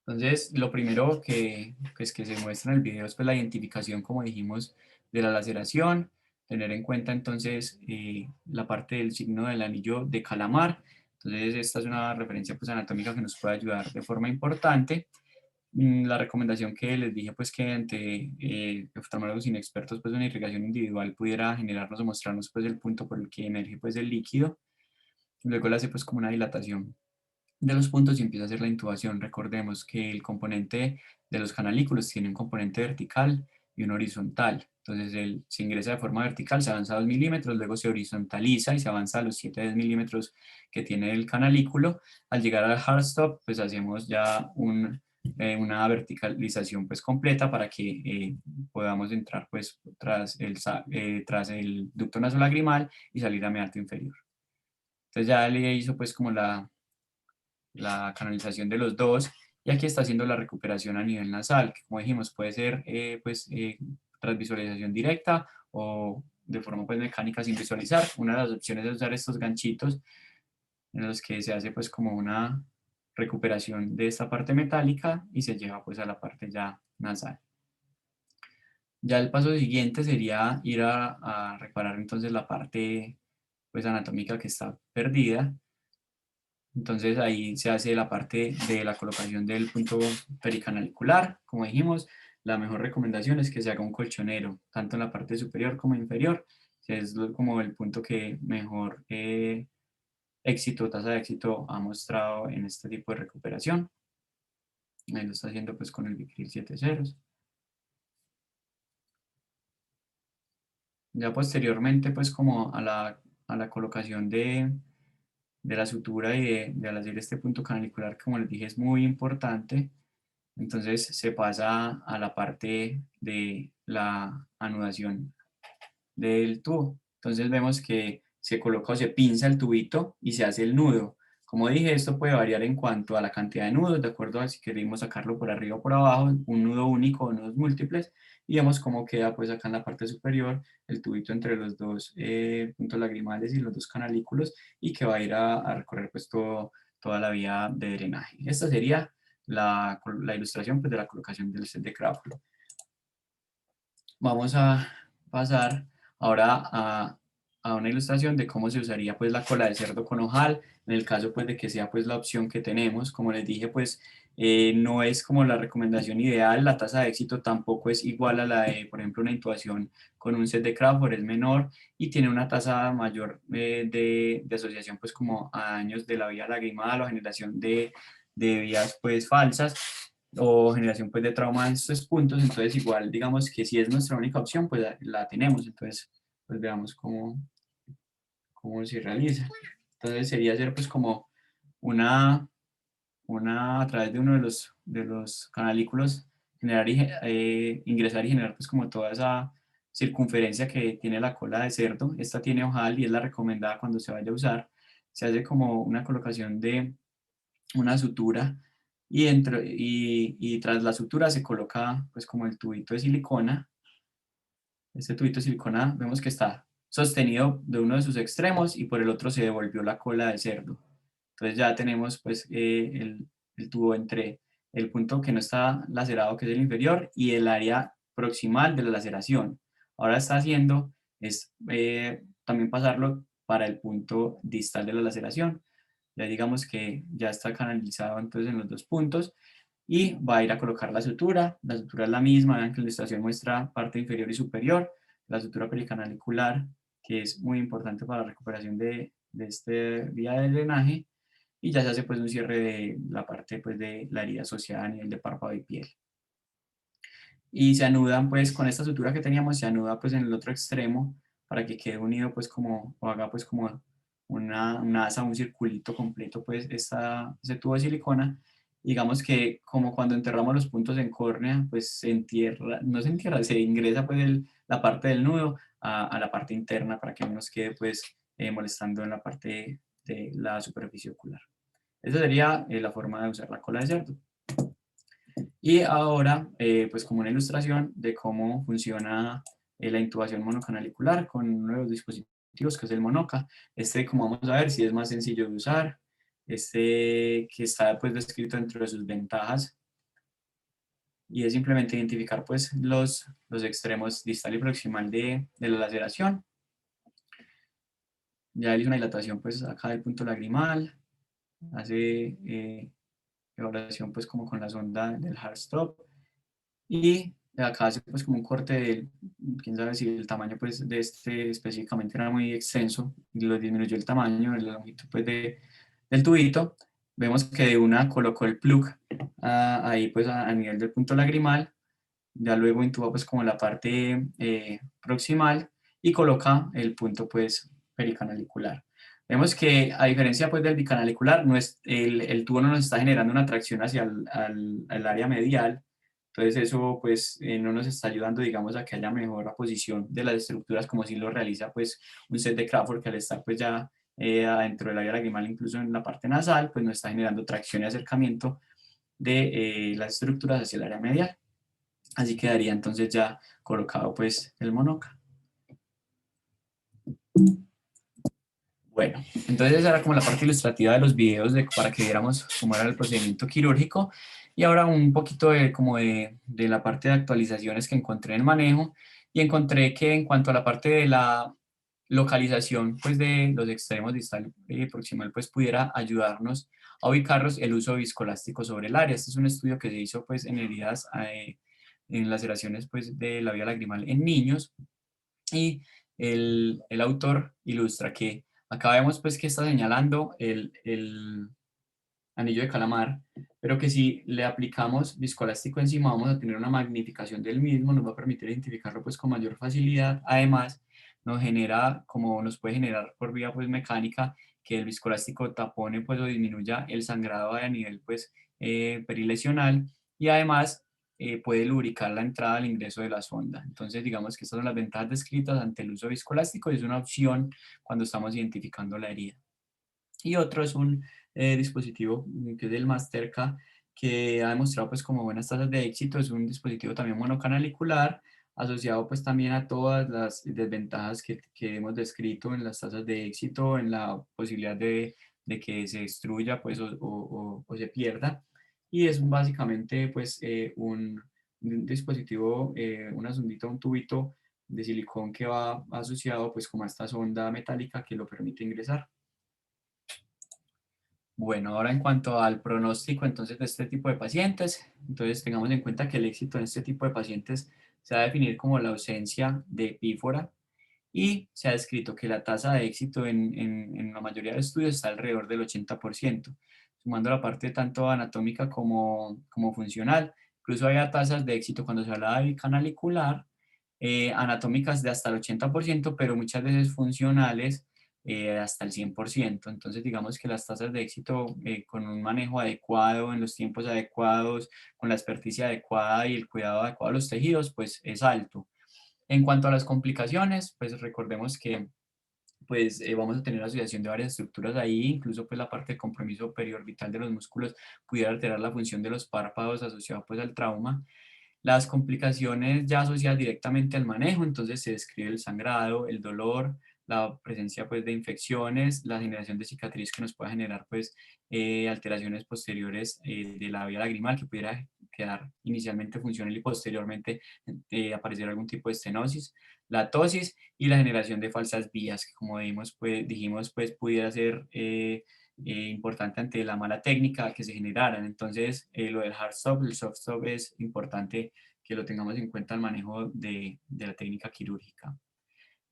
Entonces, lo primero que se muestra en el video es pues, la identificación, como dijimos, de la laceración, tener en cuenta entonces la parte del signo del anillo de calamar. Entonces, esta es una referencia pues, anatómica que nos puede ayudar de forma importante. La recomendación que les dije, pues que ante oftalmólogos inexpertos, pues una irrigación individual pudiera generarnos o mostrarnos pues el punto por el que emerge pues el líquido. Luego le hace pues como una dilatación de los puntos y empieza a hacer la intubación. Recordemos que el componente de los canalículos tiene un componente vertical y un horizontal. Entonces, se ingresa de forma vertical, se avanza a 2 milímetros, luego se horizontaliza y se avanza a los 7-10 milímetros que tiene el canalículo. Al llegar al hard stop, pues hacemos ya una verticalización pues completa para que podamos entrar pues tras el ducto nasolagrimal y salir a meato inferior. Entonces ya le hizo pues como la canalización de los dos, y aquí está haciendo la recuperación a nivel nasal, que como dijimos puede ser tras visualización directa o de forma pues mecánica sin visualizar. Una de las opciones es usar estos ganchitos en los que se hace pues como una recuperación de esta parte metálica y se lleva pues a la parte ya nasal. Ya el paso siguiente sería ir a reparar entonces la parte pues anatómica que está perdida. Entonces ahí se hace la parte de la colocación del punto pericanalicular. Como dijimos, la mejor recomendación es que se haga un colchonero, tanto en la parte superior como inferior. Es como el punto que mejor tasa de éxito ha mostrado en este tipo de recuperación. Ahí lo está haciendo pues con el Vicryl 7 ceros. Ya posteriormente pues como a la colocación de la sutura y al hacer este punto canalicular, como les dije, es muy importante. Entonces se pasa a la parte de la anudación del tubo. Entonces vemos que se coloca o se pinza el tubito y se hace el nudo. Como dije, esto puede variar en cuanto a la cantidad de nudos, de acuerdo a si queremos sacarlo por arriba o por abajo, un nudo único o nudos múltiples, y vemos cómo queda pues acá en la parte superior el tubito entre los dos puntos lagrimales y los dos canalículos, y que va a ir a recorrer pues toda la vía de drenaje. Esta sería la ilustración pues, de la colocación del set de Crawford. Vamos a pasar ahora a a una ilustración de cómo se usaría pues la cola de cerdo con ojal, en el caso pues de que sea pues la opción que tenemos. Como les dije, pues no es como la recomendación ideal, la tasa de éxito tampoco es igual a la de, por ejemplo, una intubación con un set de Crawford, es menor y tiene una tasa mayor de asociación pues como a daños de la vía lagrimal o generación de vías pues falsas o generación pues de trauma en estos puntos. Entonces igual digamos que si es nuestra única opción pues la tenemos. Entonces pues veamos cómo se realiza. Entonces sería hacer pues como una, a través de uno de los canalículos, generar ingresar y generar pues como toda esa circunferencia que tiene la cola de cerdo. Esta tiene ojal y es la recomendada cuando se vaya a usar. Se hace como una colocación de una sutura y tras la sutura se coloca pues como el tubito de silicona. Este tubito de silicona vemos que está sostenido de uno de sus extremos y por el otro se devolvió la cola de cerdo. Entonces ya tenemos pues el tubo entre el punto que no está lacerado, que es el inferior, y el área proximal de la laceración. Ahora está haciendo es también pasarlo para el punto distal de la laceración. Ya digamos que ya está canalizado entonces en los dos puntos y va a ir a colocar la sutura. La sutura es la misma, vean que la ilustración muestra parte inferior y superior, la sutura pericanalicular, que es muy importante para la recuperación de este vía de drenaje, y ya se hace pues un cierre de la parte pues de la herida asociada a nivel de párpado y piel. Y se anudan pues con esta sutura que teníamos, se anuda pues en el otro extremo para que quede unido pues como, o haga pues como una asa, un circulito completo pues ese tubo de silicona. Digamos que como cuando enterramos los puntos en córnea, pues se entierra, no se entierra, se ingresa pues la parte del nudo a la parte interna para que no nos quede pues molestando en la parte de la superficie ocular. Esa sería la forma de usar la cola de cerdo. Y ahora, pues como una ilustración de cómo funciona la intubación monocanalicular con uno de los dispositivos que es el Monoca. Como vamos a ver, si es más sencillo de usar, que está pues descrito dentro de sus ventajas, y es simplemente identificar pues los extremos distal y proximal de la laceración. Ya hice una dilatación pues acá del punto lagrimal, hace evaluación pues como con la sonda del heart stop. Y acá hace pues como un corte de, quién sabe si el tamaño pues de este específicamente era muy extenso y lo disminuyó el tamaño, la longitud pues del tubito. Vemos que de una colocó el plug ahí pues a nivel del punto lagrimal, ya luego intuba pues como la parte proximal y coloca el punto pues pericanalicular. Vemos que a diferencia pues del bicanalicular, no es, el tubo no nos está generando una tracción hacia el área medial. Entonces eso pues no nos está ayudando, digamos, a que haya mejor posición de las estructuras como si lo realiza pues un set de Crawford, que al estar pues ya adentro del área lagrimal, incluso en la parte nasal, pues nos está generando tracción y acercamiento de las estructuras hacia el área medial. Así quedaría entonces ya colocado pues el Monoca. Bueno, entonces esa era como la parte ilustrativa de los videos para que viéramos cómo era el procedimiento quirúrgico. Y ahora un poquito de la parte de actualizaciones que encontré en el manejo. Y encontré que en cuanto a la parte de la localización pues de los extremos distal y proximal, pues pudiera ayudarnos a ubicarlos el uso viscoelástico sobre el área. Este es un estudio que se hizo pues en heridas, en laceraciones pues de la vía lagrimal en niños, y el autor ilustra que acá vemos pues que está señalando el anillo de calamar, pero que si le aplicamos viscoelástico encima vamos a tener una magnificación del mismo, nos va a permitir identificarlo pues con mayor facilidad. Además nos genera, como nos puede generar por vía pues mecánica, que el viscoelástico tapone pues o disminuya el sangrado a nivel pues perilesional, y además puede lubricar la entrada al ingreso de la sonda. Entonces digamos que estas son las ventajas descritas ante el uso viscoelástico y es una opción cuando estamos identificando la herida. Y otro es un dispositivo que es del Masterca, que ha demostrado pues como buenas tasas de éxito. Es un dispositivo también monocanalicular, asociado pues también a todas las desventajas que hemos descrito en las tasas de éxito, en la posibilidad de que se destruya pues o se pierda. Y es básicamente pues un dispositivo, una sondita, un tubito de silicón que va asociado pues como a esta sonda metálica que lo permite ingresar. Bueno, ahora en cuanto al pronóstico entonces de este tipo de pacientes, entonces tengamos en cuenta que el éxito en este tipo de pacientes se va a definir como la ausencia de epífora y se ha descrito que la tasa de éxito en la mayoría de estudios está alrededor del 80%, sumando la parte tanto anatómica como funcional. Incluso había tasas de éxito cuando se hablaba de bicanalicular, anatómicas de hasta el 80%, pero muchas veces funcionales hasta el 100%. Entonces, digamos que las tasas de éxito con un manejo adecuado, en los tiempos adecuados, con la experticia adecuada y el cuidado adecuado de los tejidos, pues es alto. En cuanto a las complicaciones, pues recordemos que pues vamos a tener asociación de varias estructuras ahí, incluso pues la parte del compromiso periorbital de los músculos pudiera alterar la función de los párpados asociado pues al trauma. Las complicaciones ya asociadas directamente al manejo, entonces se describe el sangrado, el dolor, la presencia pues de infecciones, la generación de cicatriz que nos pueda generar pues alteraciones posteriores de la vía lagrimal que pudiera quedar inicialmente funcional y posteriormente aparecer algún tipo de estenosis, la tosis y la generación de falsas vías que como dijimos pues pudiera ser importante ante la mala técnica que se generaran. Entonces, lo del hard stop, el soft stop es importante que lo tengamos en cuenta al manejo de la técnica quirúrgica.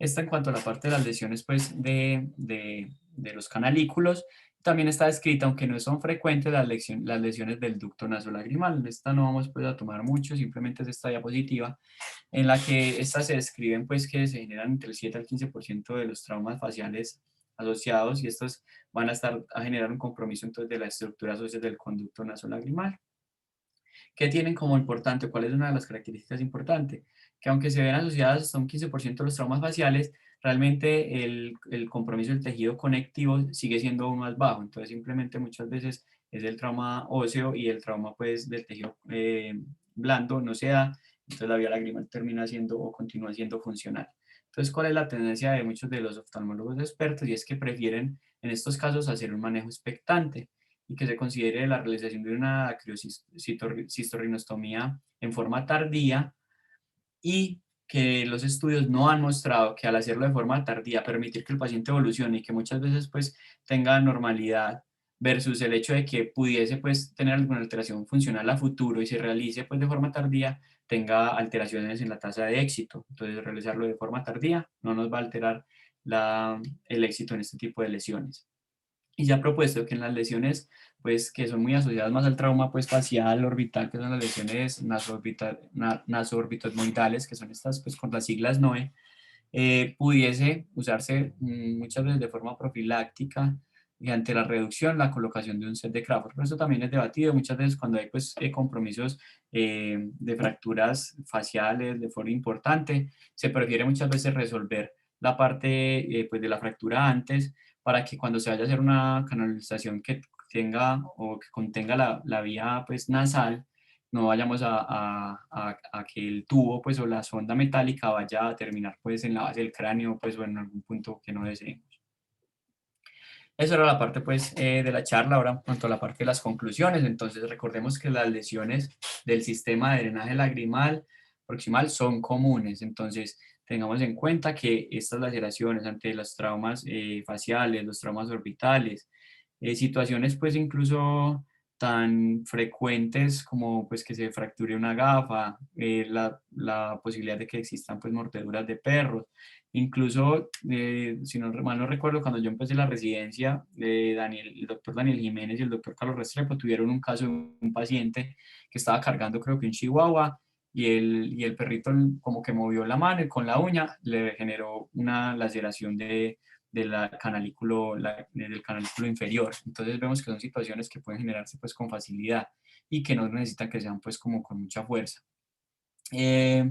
Esta en cuanto a la parte de las lesiones pues, de los canalículos, también está descrita, aunque no son frecuentes, las lesiones del ducto nasolagrimal. Esta no vamos pues, a tomar mucho, simplemente es esta diapositiva, en la que estas se describen pues, que se generan entre el 7 al 15% de los traumas faciales asociados y estos van a generar un compromiso entonces de la estructura social del conducto nasolagrimal. ¿Qué tienen como importante? ¿Cuál es una de las características importantes? Que aunque se ven asociadas hasta un 15% de los traumas faciales, realmente el compromiso del tejido conectivo sigue siendo aún más bajo. Entonces simplemente muchas veces es el trauma óseo y el trauma pues del tejido blando no se da, entonces la vía lagrimal termina siendo o continúa siendo funcional. Entonces, ¿cuál es la tendencia de muchos de los oftalmólogos expertos? Y es que prefieren en estos casos hacer un manejo expectante y que se considere la realización de una cistorrinostomía en forma tardía y que los estudios no han mostrado que al hacerlo de forma tardía, permitir que el paciente evolucione y que muchas veces pues tenga normalidad versus el hecho de que pudiese pues tener alguna alteración funcional a futuro y se realice pues de forma tardía, tenga alteraciones en la tasa de éxito. Entonces realizarlo de forma tardía no nos va a alterar el éxito en este tipo de lesiones. Y se ha propuesto que en las lesiones, pues, que son muy asociadas más al trauma, pues, facial, orbital, que son las lesiones nasoorbital, que son estas, pues, con las siglas NOE, pudiese usarse muchas veces de forma profiláctica y ante la reducción, la colocación de un set de Crawford. Pero eso también es debatido muchas veces cuando hay, pues, compromisos de fracturas faciales de forma importante, se prefiere muchas veces resolver la parte, pues, de la fractura antes para que cuando se vaya a hacer una canalización que tenga o que contenga la vía pues, nasal, no vayamos a que el tubo pues, o la sonda metálica vaya a terminar pues, en la base del cráneo pues, o en algún punto que no deseemos. Eso era la parte pues, de la charla. Ahora, en cuanto a la parte de las conclusiones, entonces recordemos que las lesiones del sistema de drenaje lagrimal proximal son comunes. Entonces, tengamos en cuenta que estas laceraciones ante los traumas faciales, los traumas orbitales, situaciones pues incluso tan frecuentes como pues que se fracture una gafa, la posibilidad de que existan pues mordeduras de perros, incluso si no mal no recuerdo cuando yo empecé la residencia, el doctor Daniel Jiménez y el doctor Carlos Restrepo tuvieron un caso de un paciente que estaba cargando creo que un chihuahua y el perrito como que movió la mano y con la uña le generó una laceración del canalículo inferior. Entonces vemos que son situaciones que pueden generarse pues con facilidad y que no necesitan que sean pues como con mucha fuerza. Eh,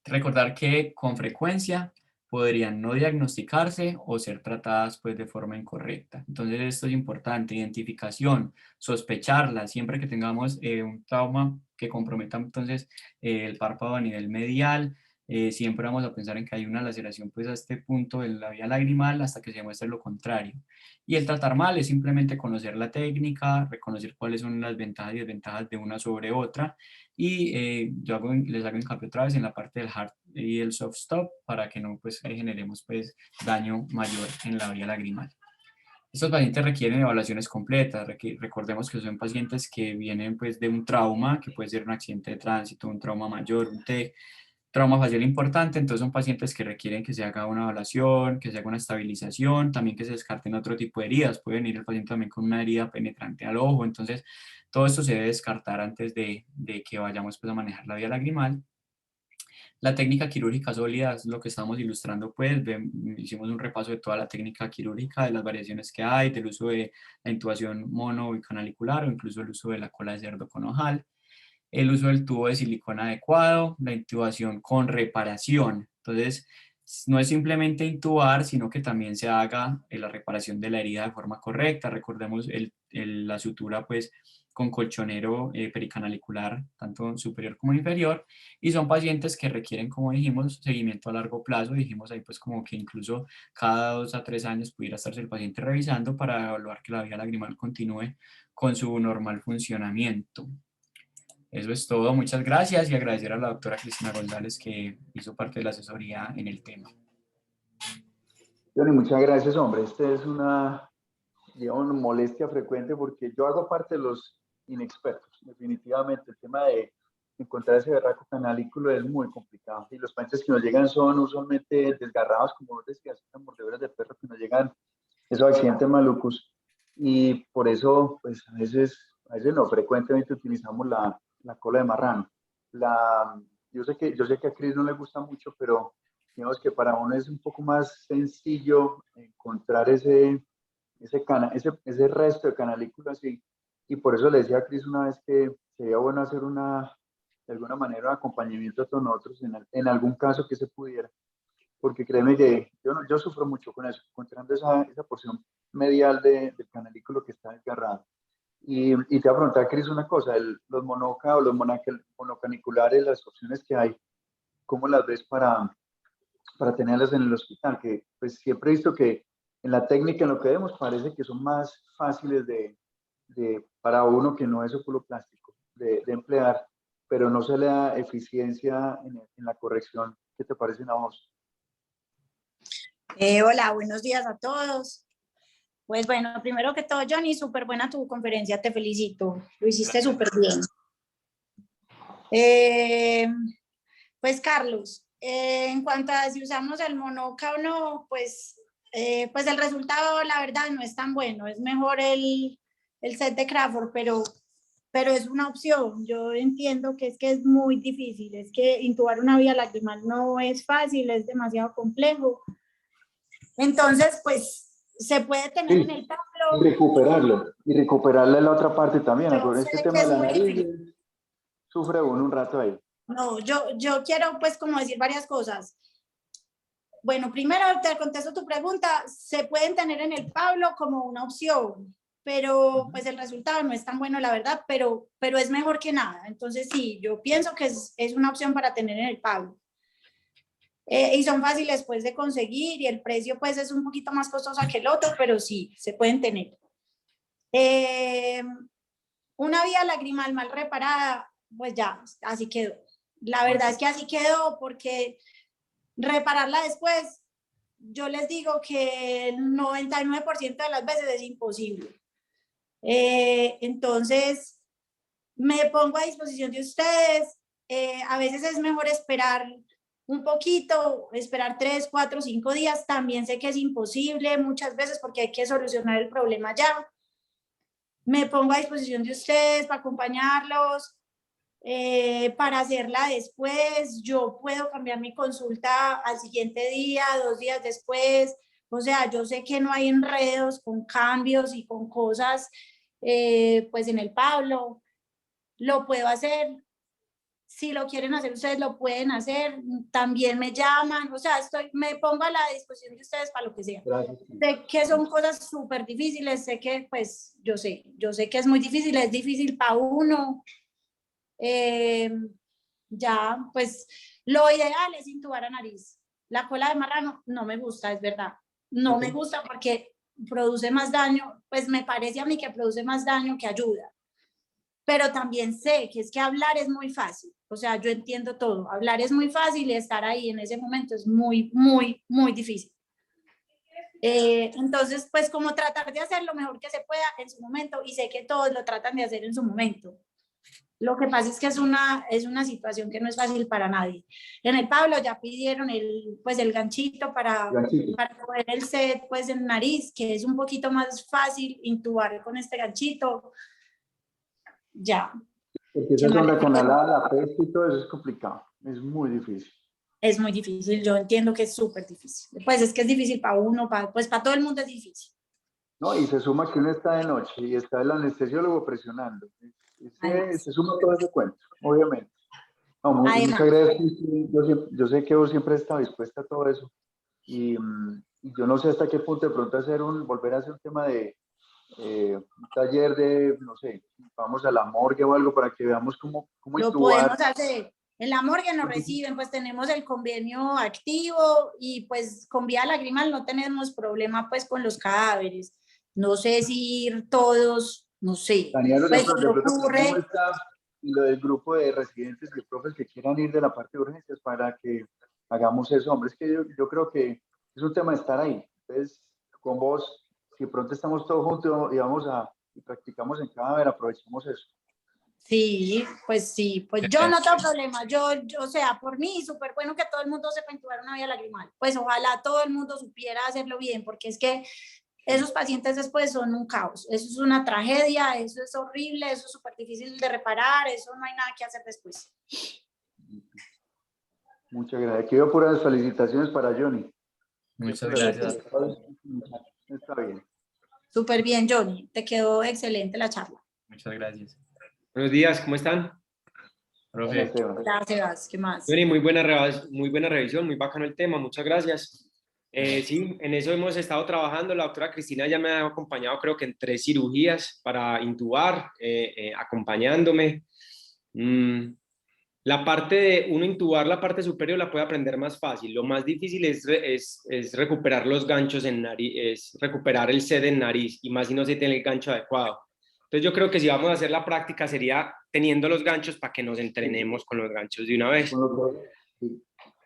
Recordar que con frecuencia podrían no diagnosticarse o ser tratadas pues de forma incorrecta. Entonces esto es importante, identificación, sospecharla, siempre que tengamos un trauma que comprometa entonces el párpado a nivel medial, siempre vamos a pensar en que hay una laceración pues a este punto de la vía lagrimal hasta que se demuestre lo contrario. Y el tratar mal es simplemente conocer la técnica, reconocer cuáles son las ventajas y desventajas de una sobre otra, y les hago hincapié otra vez en la parte del hard y el soft stop para que no pues generemos pues daño mayor en la vía lagrimal. Estos pacientes requieren evaluaciones completas. Recordemos que son pacientes que vienen pues, de un trauma, que puede ser un accidente de tránsito, un trauma mayor, un TEC, trauma facial importante. Entonces son pacientes que requieren que se haga una evaluación, que se haga una estabilización, también que se descarten otro tipo de heridas. Puede venir el paciente también con una herida penetrante al ojo. Entonces todo esto se debe descartar antes de que vayamos pues, a manejar la vía lagrimal. La técnica quirúrgica sólida es lo que estamos ilustrando, pues hicimos un repaso de toda la técnica quirúrgica, de las variaciones que hay, del uso de la intubación mono y canalicular o incluso el uso de la cola de cerdo con ojal, el uso del tubo de silicona adecuado, la intubación con reparación. Entonces, no es simplemente intubar, sino que también se haga la reparación de la herida de forma correcta. Recordemos la sutura pues con colchonero pericanalicular, tanto superior como inferior, y son pacientes que requieren, como dijimos, seguimiento a largo plazo. Dijimos ahí pues como que incluso cada 2 a 3 años pudiera estarse el paciente revisando para evaluar que la vía lagrimal continúe con su normal funcionamiento. Eso es todo, muchas gracias y agradecer a la doctora Cristina González que hizo parte de la asesoría en el tema. Johnny, muchas gracias, hombre. Esta es una, digamos, molestia frecuente porque yo hago parte de los inexpertos. Definitivamente, el tema de encontrar ese berraco canalículo es muy complicado. Y los pacientes que nos llegan son usualmente desgarrados, como vos decías, son mordeduras de perro que nos llegan, esos accidentes malucos. Y por eso, pues a veces no, frecuentemente utilizamos la cola de marrano. La, yo sé que a Chris no le gusta mucho, pero digamos que para uno es un poco más sencillo encontrar ese resto de canalículas y por eso le decía a Chris una vez que sería bueno hacer de alguna manera, un acompañamiento a todos nosotros en algún caso que se pudiera, porque créeme que yo sufro mucho con eso, encontrando esa porción medial del canalículo que está desgarrado. Y te voy a preguntar, Cris, una cosa, los monoca o los monocaniculares, las opciones que hay, ¿cómo las ves para tenerlas en el hospital? Que pues siempre he visto que en la técnica, en lo que vemos, parece que son más fáciles para uno que no es oculoplástico de emplear, pero no se le da eficiencia en la corrección. ¿Qué te parecen a vos? Hola, buenos días a todos. Pues bueno, primero que todo, Johnny, súper buena tu conferencia, te felicito, lo hiciste súper bien. Pues Carlos, en cuanto a si usamos el monoca o no, pues el resultado, la verdad, no es tan bueno, es mejor el set de Crawford, pero es una opción. Yo entiendo que es muy difícil, es que intubar una vía lagrimal no es fácil, es demasiado complejo. Entonces, pues se puede tener en el tablo. Y recuperarle la otra parte también. Con este tema de la nariz, sufre uno un rato ahí. No, yo quiero pues como decir varias cosas. Bueno, primero te contesto tu pregunta, se pueden tener en el Pablo como una opción, pero pues el resultado no es tan bueno, la verdad, pero es mejor que nada. Entonces sí, yo pienso que es una opción para tener en el Pablo. Y son fáciles pues de conseguir y el precio pues es un poquito más costoso que el otro, pero sí, se pueden tener. Una vía lagrimal mal reparada, pues ya, así quedó. La verdad es que así quedó porque repararla después, yo les digo que el 99% de las veces es imposible. Entonces, me pongo a disposición de ustedes. A veces es mejor esperar un poquito, esperar 3, 4, 5 días. También sé que es imposible muchas veces porque hay que solucionar el problema ya. Me pongo a disposición de ustedes para acompañarlos, para hacerla después. Yo puedo cambiar mi consulta al siguiente día, 2 días después. O sea, yo sé que no hay enredos con cambios y con cosas, pues en el Pablo. Lo puedo hacer. Si lo quieren hacer ustedes, lo pueden hacer. También me llaman. O sea, me pongo a la disposición de ustedes para lo que sea. Gracias. Sé que son cosas súper difíciles. Sé que, pues, yo sé que es muy difícil. Es difícil para uno. ya, pues lo ideal es intubar a nariz. La cola de marrano no me gusta, es verdad. No me gusta porque produce más daño, pues me parece a mí que produce más daño que ayuda. Pero también sé que es que hablar es muy fácil. O sea, yo entiendo todo. Hablar es muy fácil y estar ahí en ese momento es muy, muy, muy difícil. Entonces, pues como tratar de hacer lo mejor que se pueda en su momento, y sé que todos lo tratan de hacer en su momento. Lo que pasa es que es una situación que no es fácil para nadie. En el Pablo ya pidieron pues el ganchito para poner el set pues en nariz, que es un poquito más fácil intubar con este ganchito. Ya. Porque esa sonda canalada, la peste y todo eso es complicado, es muy difícil. Es muy difícil, yo entiendo que es súper difícil. Pues es que es difícil para uno, pues para todo el mundo es difícil. No, y se suma que uno está de noche y está el anestesiólogo presionando. Se suma todo ese cuento, obviamente. No, muchas gracias. Yo sé que vos siempre has estado dispuesta a todo eso. Y yo no sé hasta qué punto de pronto volver a hacer un tema de un taller de, no sé, vamos a la morgue o algo para que veamos cómo lo intubar. Podemos hacer. En la morgue nos reciben, pues tenemos el convenio activo y pues con vía lagrimal no tenemos problema pues con los cadáveres. No sé si ir todos, no sé. Daniel, pues lo ocurre. Y lo del grupo de residentes y profes que quieran ir de la parte de urgencias para que hagamos eso. Hombre, es que yo creo que es un tema de estar ahí. Entonces, con vos, si pronto estamos todos juntos y practicamos en cadáver, aprovechamos eso. Sí, pues yo no tengo problema, o sea, por mí súper bueno que todo el mundo sepa intubar una vía lagrimal, pues ojalá todo el mundo supiera hacerlo bien, porque es que esos pacientes después son un caos, eso es una tragedia, eso es horrible, eso es súper difícil de reparar, eso no hay nada que hacer después. Muchas gracias, quiero puras felicitaciones para Johnny. Muchas gracias. Está bien. Súper bien, Johnny, te quedó excelente la charla. Muchas gracias. Buenos días, ¿cómo están? Profe. Gracias, ¿qué más? Johnny, muy buena revisión, muy bacano el tema, muchas gracias. Sí, en eso hemos estado trabajando. La doctora Cristina ya me ha acompañado, creo que en 3 cirugías para intubar, acompañándome. La parte de uno intubar la parte superior la puede aprender más fácil. Lo más difícil es recuperar los ganchos en nariz, es recuperar el set en nariz, y más si no se tiene el gancho adecuado. Entonces yo creo que si vamos a hacer la práctica sería teniendo los ganchos para que nos entrenemos con los ganchos de una vez.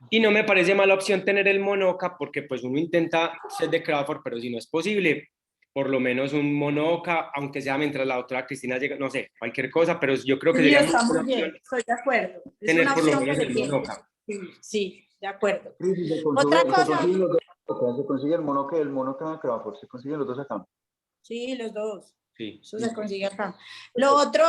Y no me parece mala opción tener el monoca, porque pues uno intenta set de Crawford, pero si no es posible, por lo menos un monoca, aunque sea mientras la doctora Cristina llega, no sé, cualquier cosa, pero yo creo que sería está muy bien, estoy de acuerdo. Es tener una por lo opción menos que el monoca. Sí, de acuerdo. Otra cosa. Se consigue el monoca Crawford, se consiguen los dos acá. Sí, los dos. Sí. Eso se consigue acá. Lo otro,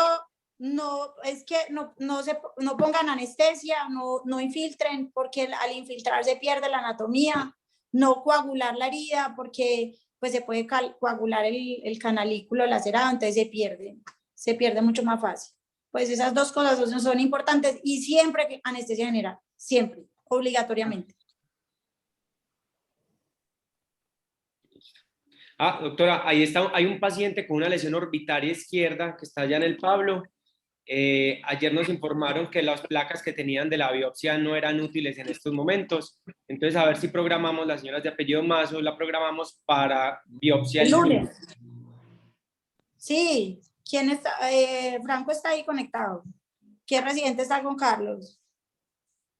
no, es que no pongan anestesia, no infiltren, porque al infiltrar se pierde la anatomía. No coagular la herida, porque pues se puede coagular el canalículo lacerado, entonces se pierde mucho más fácil. Pues esas dos cosas son importantes, y siempre anestesia general, siempre, obligatoriamente. Doctora, ahí está, hay un paciente con una lesión orbitaria izquierda que está allá en el Pablo. Ayer nos informaron que las placas que tenían de la biopsia no eran útiles en estos momentos. Entonces, a ver si programamos, las señoras de apellido Mazo, la programamos para biopsia el lunes. Sí, ¿quién está? Franco está ahí conectado. ¿Qué residente está con Carlos?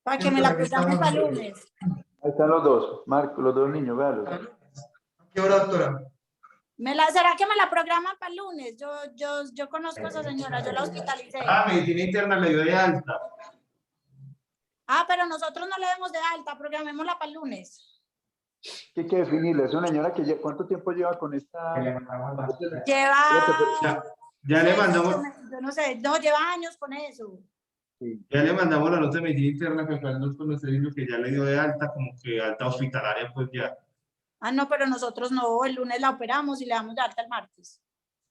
Para que me la programen para el lunes. Ahí están los dos, Marco, los dos niños, véalos. ¿Qué hora, doctora? ¿Será que me la programan para el lunes? Yo conozco a esa señora, yo la hospitalicé. Medicina interna le dio de alta. Pero nosotros no le demos de alta, programémosla para el lunes. ¿Qué hay que definirle? Es una señora que ¿cuánto tiempo lleva con esta? Lleva... Ya le mandamos... Yo no sé, no, lleva años con eso. Sí. Ya le mandamos la nota de medicina interna que nos conoce que ya le dio de alta, como que alta hospitalaria, pues ya. No, pero nosotros no, el lunes la operamos y le damos de alta el martes.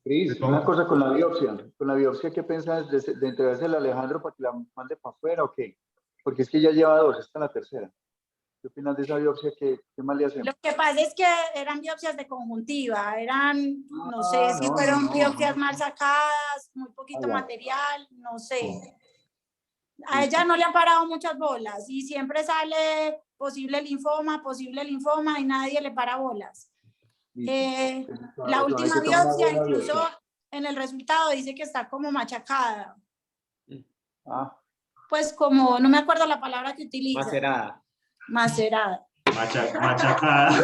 Cris, una cosa con la biopsia, ¿qué piensas de entregársela a Alejandro para que la mande para afuera o qué? Porque es que ya lleva 2, esta es la tercera. ¿Qué opinas de esa biopsia? ¿Qué más le hacemos? Lo que pasa es que eran biopsias de conjuntiva, no sé si fueron biopsias mal sacadas, muy poquito material, no sé. A ella no le han parado muchas bolas y siempre sale posible linfoma y nadie le para bolas. La última biopsia incluso en el resultado dice que está como machacada. Pues como, no me acuerdo la palabra que utiliza. Macerada. Macerada. Machacada.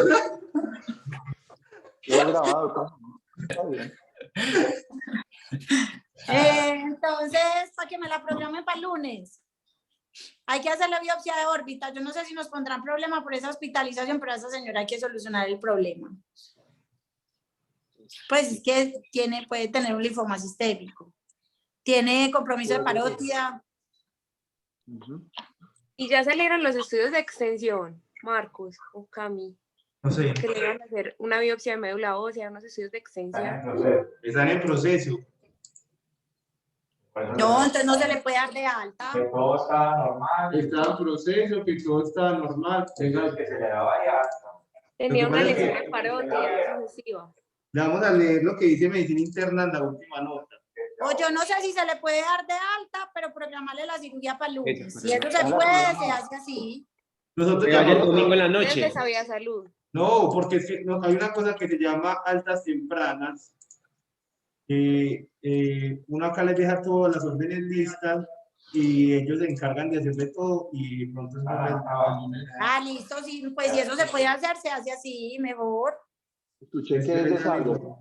Quedó grabado. Está bien. Entonces, para que me la programen para el lunes. Hay que hacerle biopsia de órbita. Yo no sé si nos pondrán problema por esa hospitalización, pero a esa señora hay que solucionar el problema. Pues es que puede tener un linfoma sistémico. Tiene compromiso de parótida. Y ya salieron los estudios de extensión, Marcos o Cami. No sé. Que le iban a hacer una biopsia de médula ósea, unos estudios de extensión. Están en proceso. No, entonces no se le puede dar de alta. Que todo está normal. Está en proceso, que todo está normal. Eso es que se le daba ya. Tenía una Lo que pasa es lesión de parótida sucesiva. Le vamos a leer lo que dice medicina interna en la última nota. O yo no sé si se le puede dar de alta, pero programarle la cirugía para el lunes. Eso, Si eso se puede, se hace así. Nosotros Que vaya el llamamos- domingo en la Entonces noche. les había salud. No, porque es que hay una cosa que se llama altas tempranas. Uno acá les deja todas las órdenes listas y ellos se encargan de hacerle todo y de pronto Ah, listo, sí, pues si eso se puede hacer, se hace así, mejor. Escuché que es de Sabio.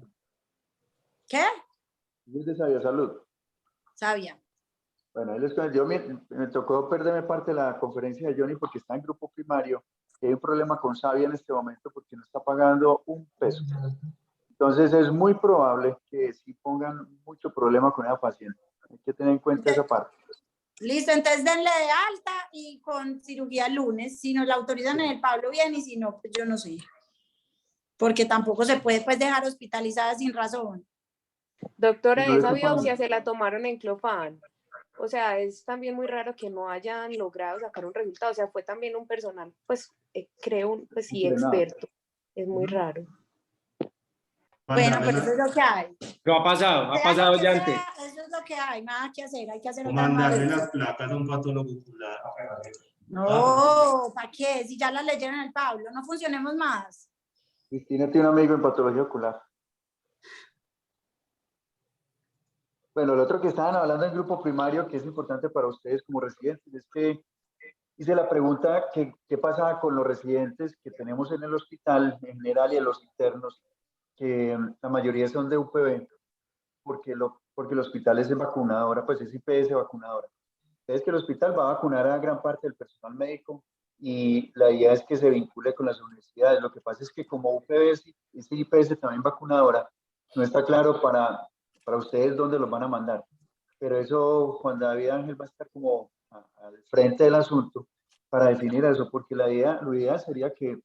¿Qué? Es de Sabio Salud. Sabia. Bueno, ahí les cuento. Yo me tocó perderme parte de la conferencia de Johnny porque está en grupo primario. Y hay un problema con Sabia en este momento porque no está pagando un peso. Entonces es muy probable que sí pongan mucho problema con esa paciente. Hay que tener en cuenta esa parte. Listo, entonces denle de alta y con cirugía el lunes. Si nos la autorizan en el Pablo, bien, y si no, pues yo no sé. Porque tampoco se puede pues dejar hospitalizada sin razón. Doctora, No le esa está pagando. biopsia se la tomaron en Clofán. O sea, es también muy raro que no hayan logrado sacar un resultado. O sea, fue también un personal, pues creo, pues sí, Entrenado. experto. Es muy raro. Bueno, pero eso es lo que hay. Pero ha pasado Sea ya lo que antes. sea, eso es lo que hay, nada que hacer, hay que hacer o otra mandarle vez. las placas a un patólogo ocular. No, ¿para qué? Si ya las leyeron en el Pablo, no funcionemos más. Cristina tiene un amigo en patología ocular. Bueno, lo otro que estaban hablando en grupo primario, que es importante para ustedes como residentes, es que hice la pregunta qué pasaba con los residentes que tenemos en el hospital en general y en los internos, que la mayoría son de UPB, porque el hospital es de vacunadora, pues es IPS vacunadora. Es que el hospital va a vacunar a gran parte del personal médico y la idea es que se vincule con las universidades. Lo que pasa es que como UPB es IPS también vacunadora, no está claro para ustedes dónde los van a mandar. Pero eso, Juan David Ángel va a estar como al frente del asunto para definir eso, porque la idea sería que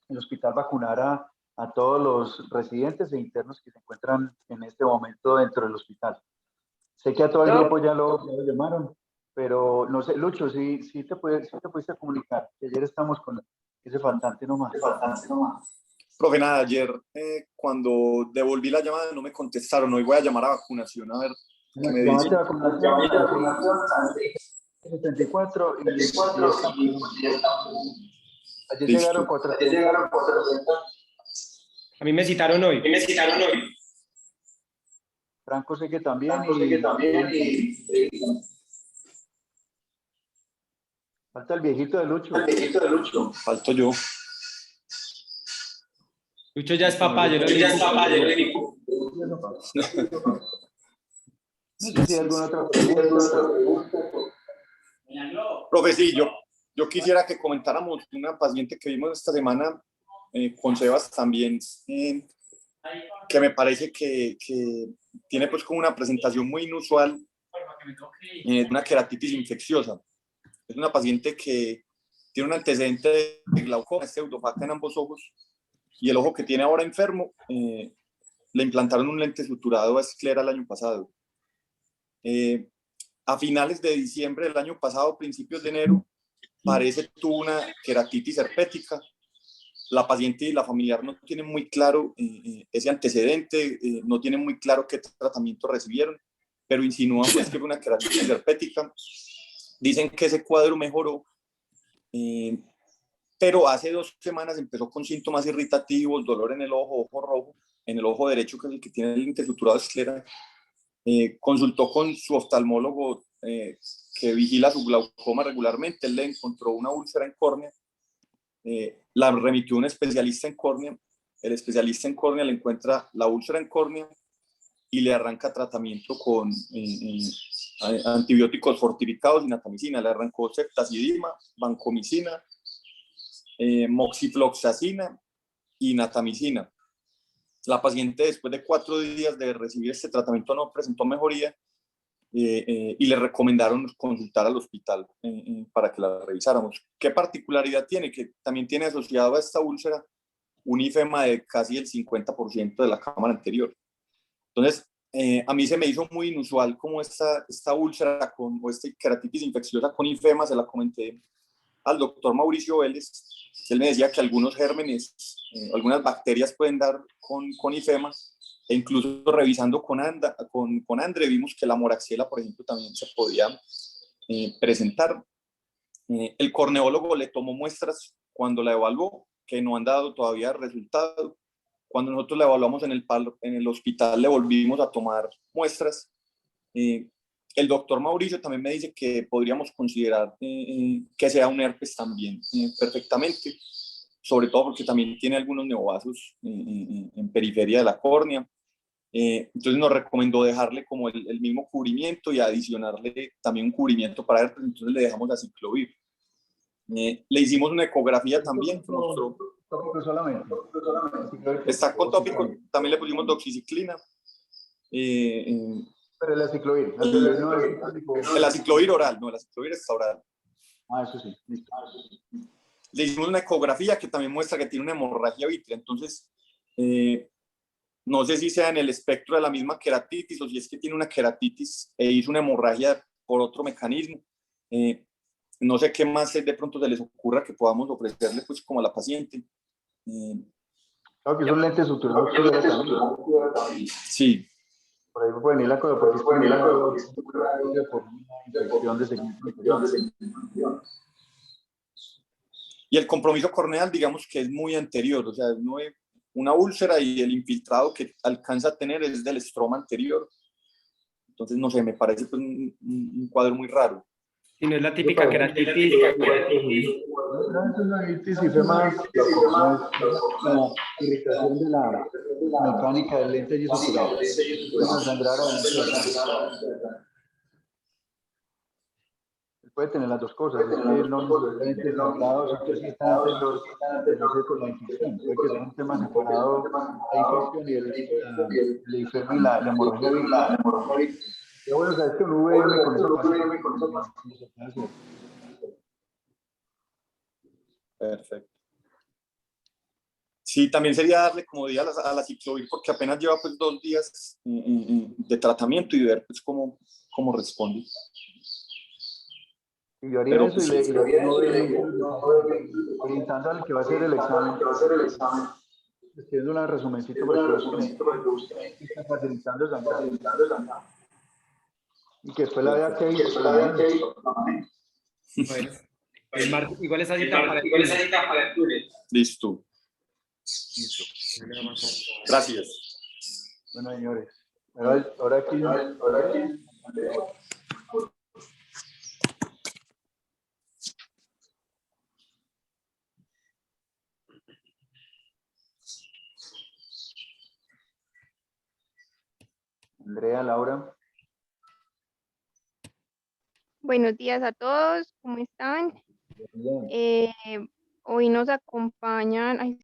el hospital vacunara a todos los residentes e internos que se encuentran en este momento dentro del hospital. Sé que a todo el grupo ya lo llamaron, pero no sé, Lucho, sí te pudiste comunicar, que ayer estamos con ese faltante nomás. Profe, nada, ayer cuando devolví la llamada no me contestaron. Hoy voy a llamar a vacunación a ver qué me dicen. Vacunación 74 y ayer llegaron 400. A mí me citaron hoy. Franco sé que también. Falta el viejito de Lucho. Falto yo. Lucho ya es papá, yo lo digo. No sé si hay alguna otra pregunta. Profe, sí, yo quisiera que comentáramos una paciente que vimos esta semana con Sebas también, que me parece que tiene pues como una presentación muy inusual, una queratitis infecciosa. Es una paciente que tiene un antecedente de glaucoma, pseudofaca en ambos ojos, y el ojo que tiene ahora enfermo, le implantaron un lente suturado a esclera el año pasado. A finales de diciembre del año pasado, principios de enero, parece que tuvo una queratitis herpética. La paciente y la familiar no tienen muy claro ese antecedente, no tienen muy claro qué tratamiento recibieron, pero insinúan pues, que fue una queratitis herpética. Dicen que ese cuadro mejoró, pero hace 2 semanas empezó con síntomas irritativos, dolor en el ojo rojo, en el ojo derecho, que es el que tiene el lente suturado de esclera. Consultó con su oftalmólogo que vigila su glaucoma regularmente. Él le encontró una úlcera en córnea, la remitió a un especialista en córnea. El especialista en córnea le encuentra la úlcera en córnea y le arranca tratamiento con antibióticos fortificados y natamicina. Le arrancó ceftazidima, vancomicina, moxifloxacina y natamicina. La paciente, después de 4 días de recibir este tratamiento, no presentó mejoría y le recomendaron consultar al hospital para que la revisáramos. ¿Qué particularidad tiene? Que también tiene asociado a esta úlcera un ifema de casi el 50% de la cámara anterior. Entonces, a mí se me hizo muy inusual como esta úlcera o esta queratitis infecciosa con ifema. Se la comenté al doctor Mauricio Vélez. Él me decía que algunos gérmenes, algunas bacterias pueden dar con ifema, e incluso revisando con Andre vimos que la moraxiela, por ejemplo, también se podía presentar. El corneólogo le tomó muestras cuando la evaluó, que no han dado todavía resultado. Cuando nosotros la evaluamos en el hospital, le volvimos a tomar muestras. El doctor Mauricio también me dice que podríamos considerar que sea un herpes también perfectamente, sobre todo porque también tiene algunos neovasos en periferia de la córnea. Entonces nos recomendó dejarle como el mismo cubrimiento y adicionarle también un cubrimiento para herpes. Entonces le dejamos aciclovir. Le hicimos una ecografía también que mostró. Tópico solamente. Está con tópico, también le pusimos doxiciclina. Pero el aciclovir no es tópico. El aciclovir oral, no, el aciclovir está oral. Eso sí, listo. Le hicimos una ecografía que también muestra que tiene una hemorragia vítrea. Entonces, no sé si sea en el espectro de la misma queratitis o si es que tiene una queratitis e hizo una hemorragia por otro mecanismo. No sé qué más de pronto se les ocurra que podamos ofrecerle pues como a la paciente. Claro que es un lente suturado. Sí. Por ahí puede venir la cosa, porque por una infección de segmento. Y el compromiso corneal, digamos que es muy anterior, o sea, una úlcera y el infiltrado que alcanza a tener es del estroma anterior. Entonces, no sé, me parece pues, un cuadro muy raro. Si no es la típica queratitis. Y fue más la irritación de la mecánica del lente y puede tener las dos cosas, es que no necesariamente centrados, entonces sí están anterior, no sé, con la infección, puede que sea un tema separado, la infección y el infierno y la hemorragia viral. Pero bueno, sabes que un VM con eso Perfecto. Sí, también sería darle comodidad a la ciclovir porque apenas lleva pues 2 días de tratamiento y ver pues cómo responde. Y yo haría eso y le orientando al que va a hacer el examen. Escribiendo una resumencito para que busquen está facilitando el sangrado. Y que después la vea que hizo. Bueno, igual esa cita para el lunes. Listo. Gracias. Bueno, señores. Ahora aquí. Andrea, Laura. Buenos días a todos, ¿cómo están? Bien. Hoy nos acompañan,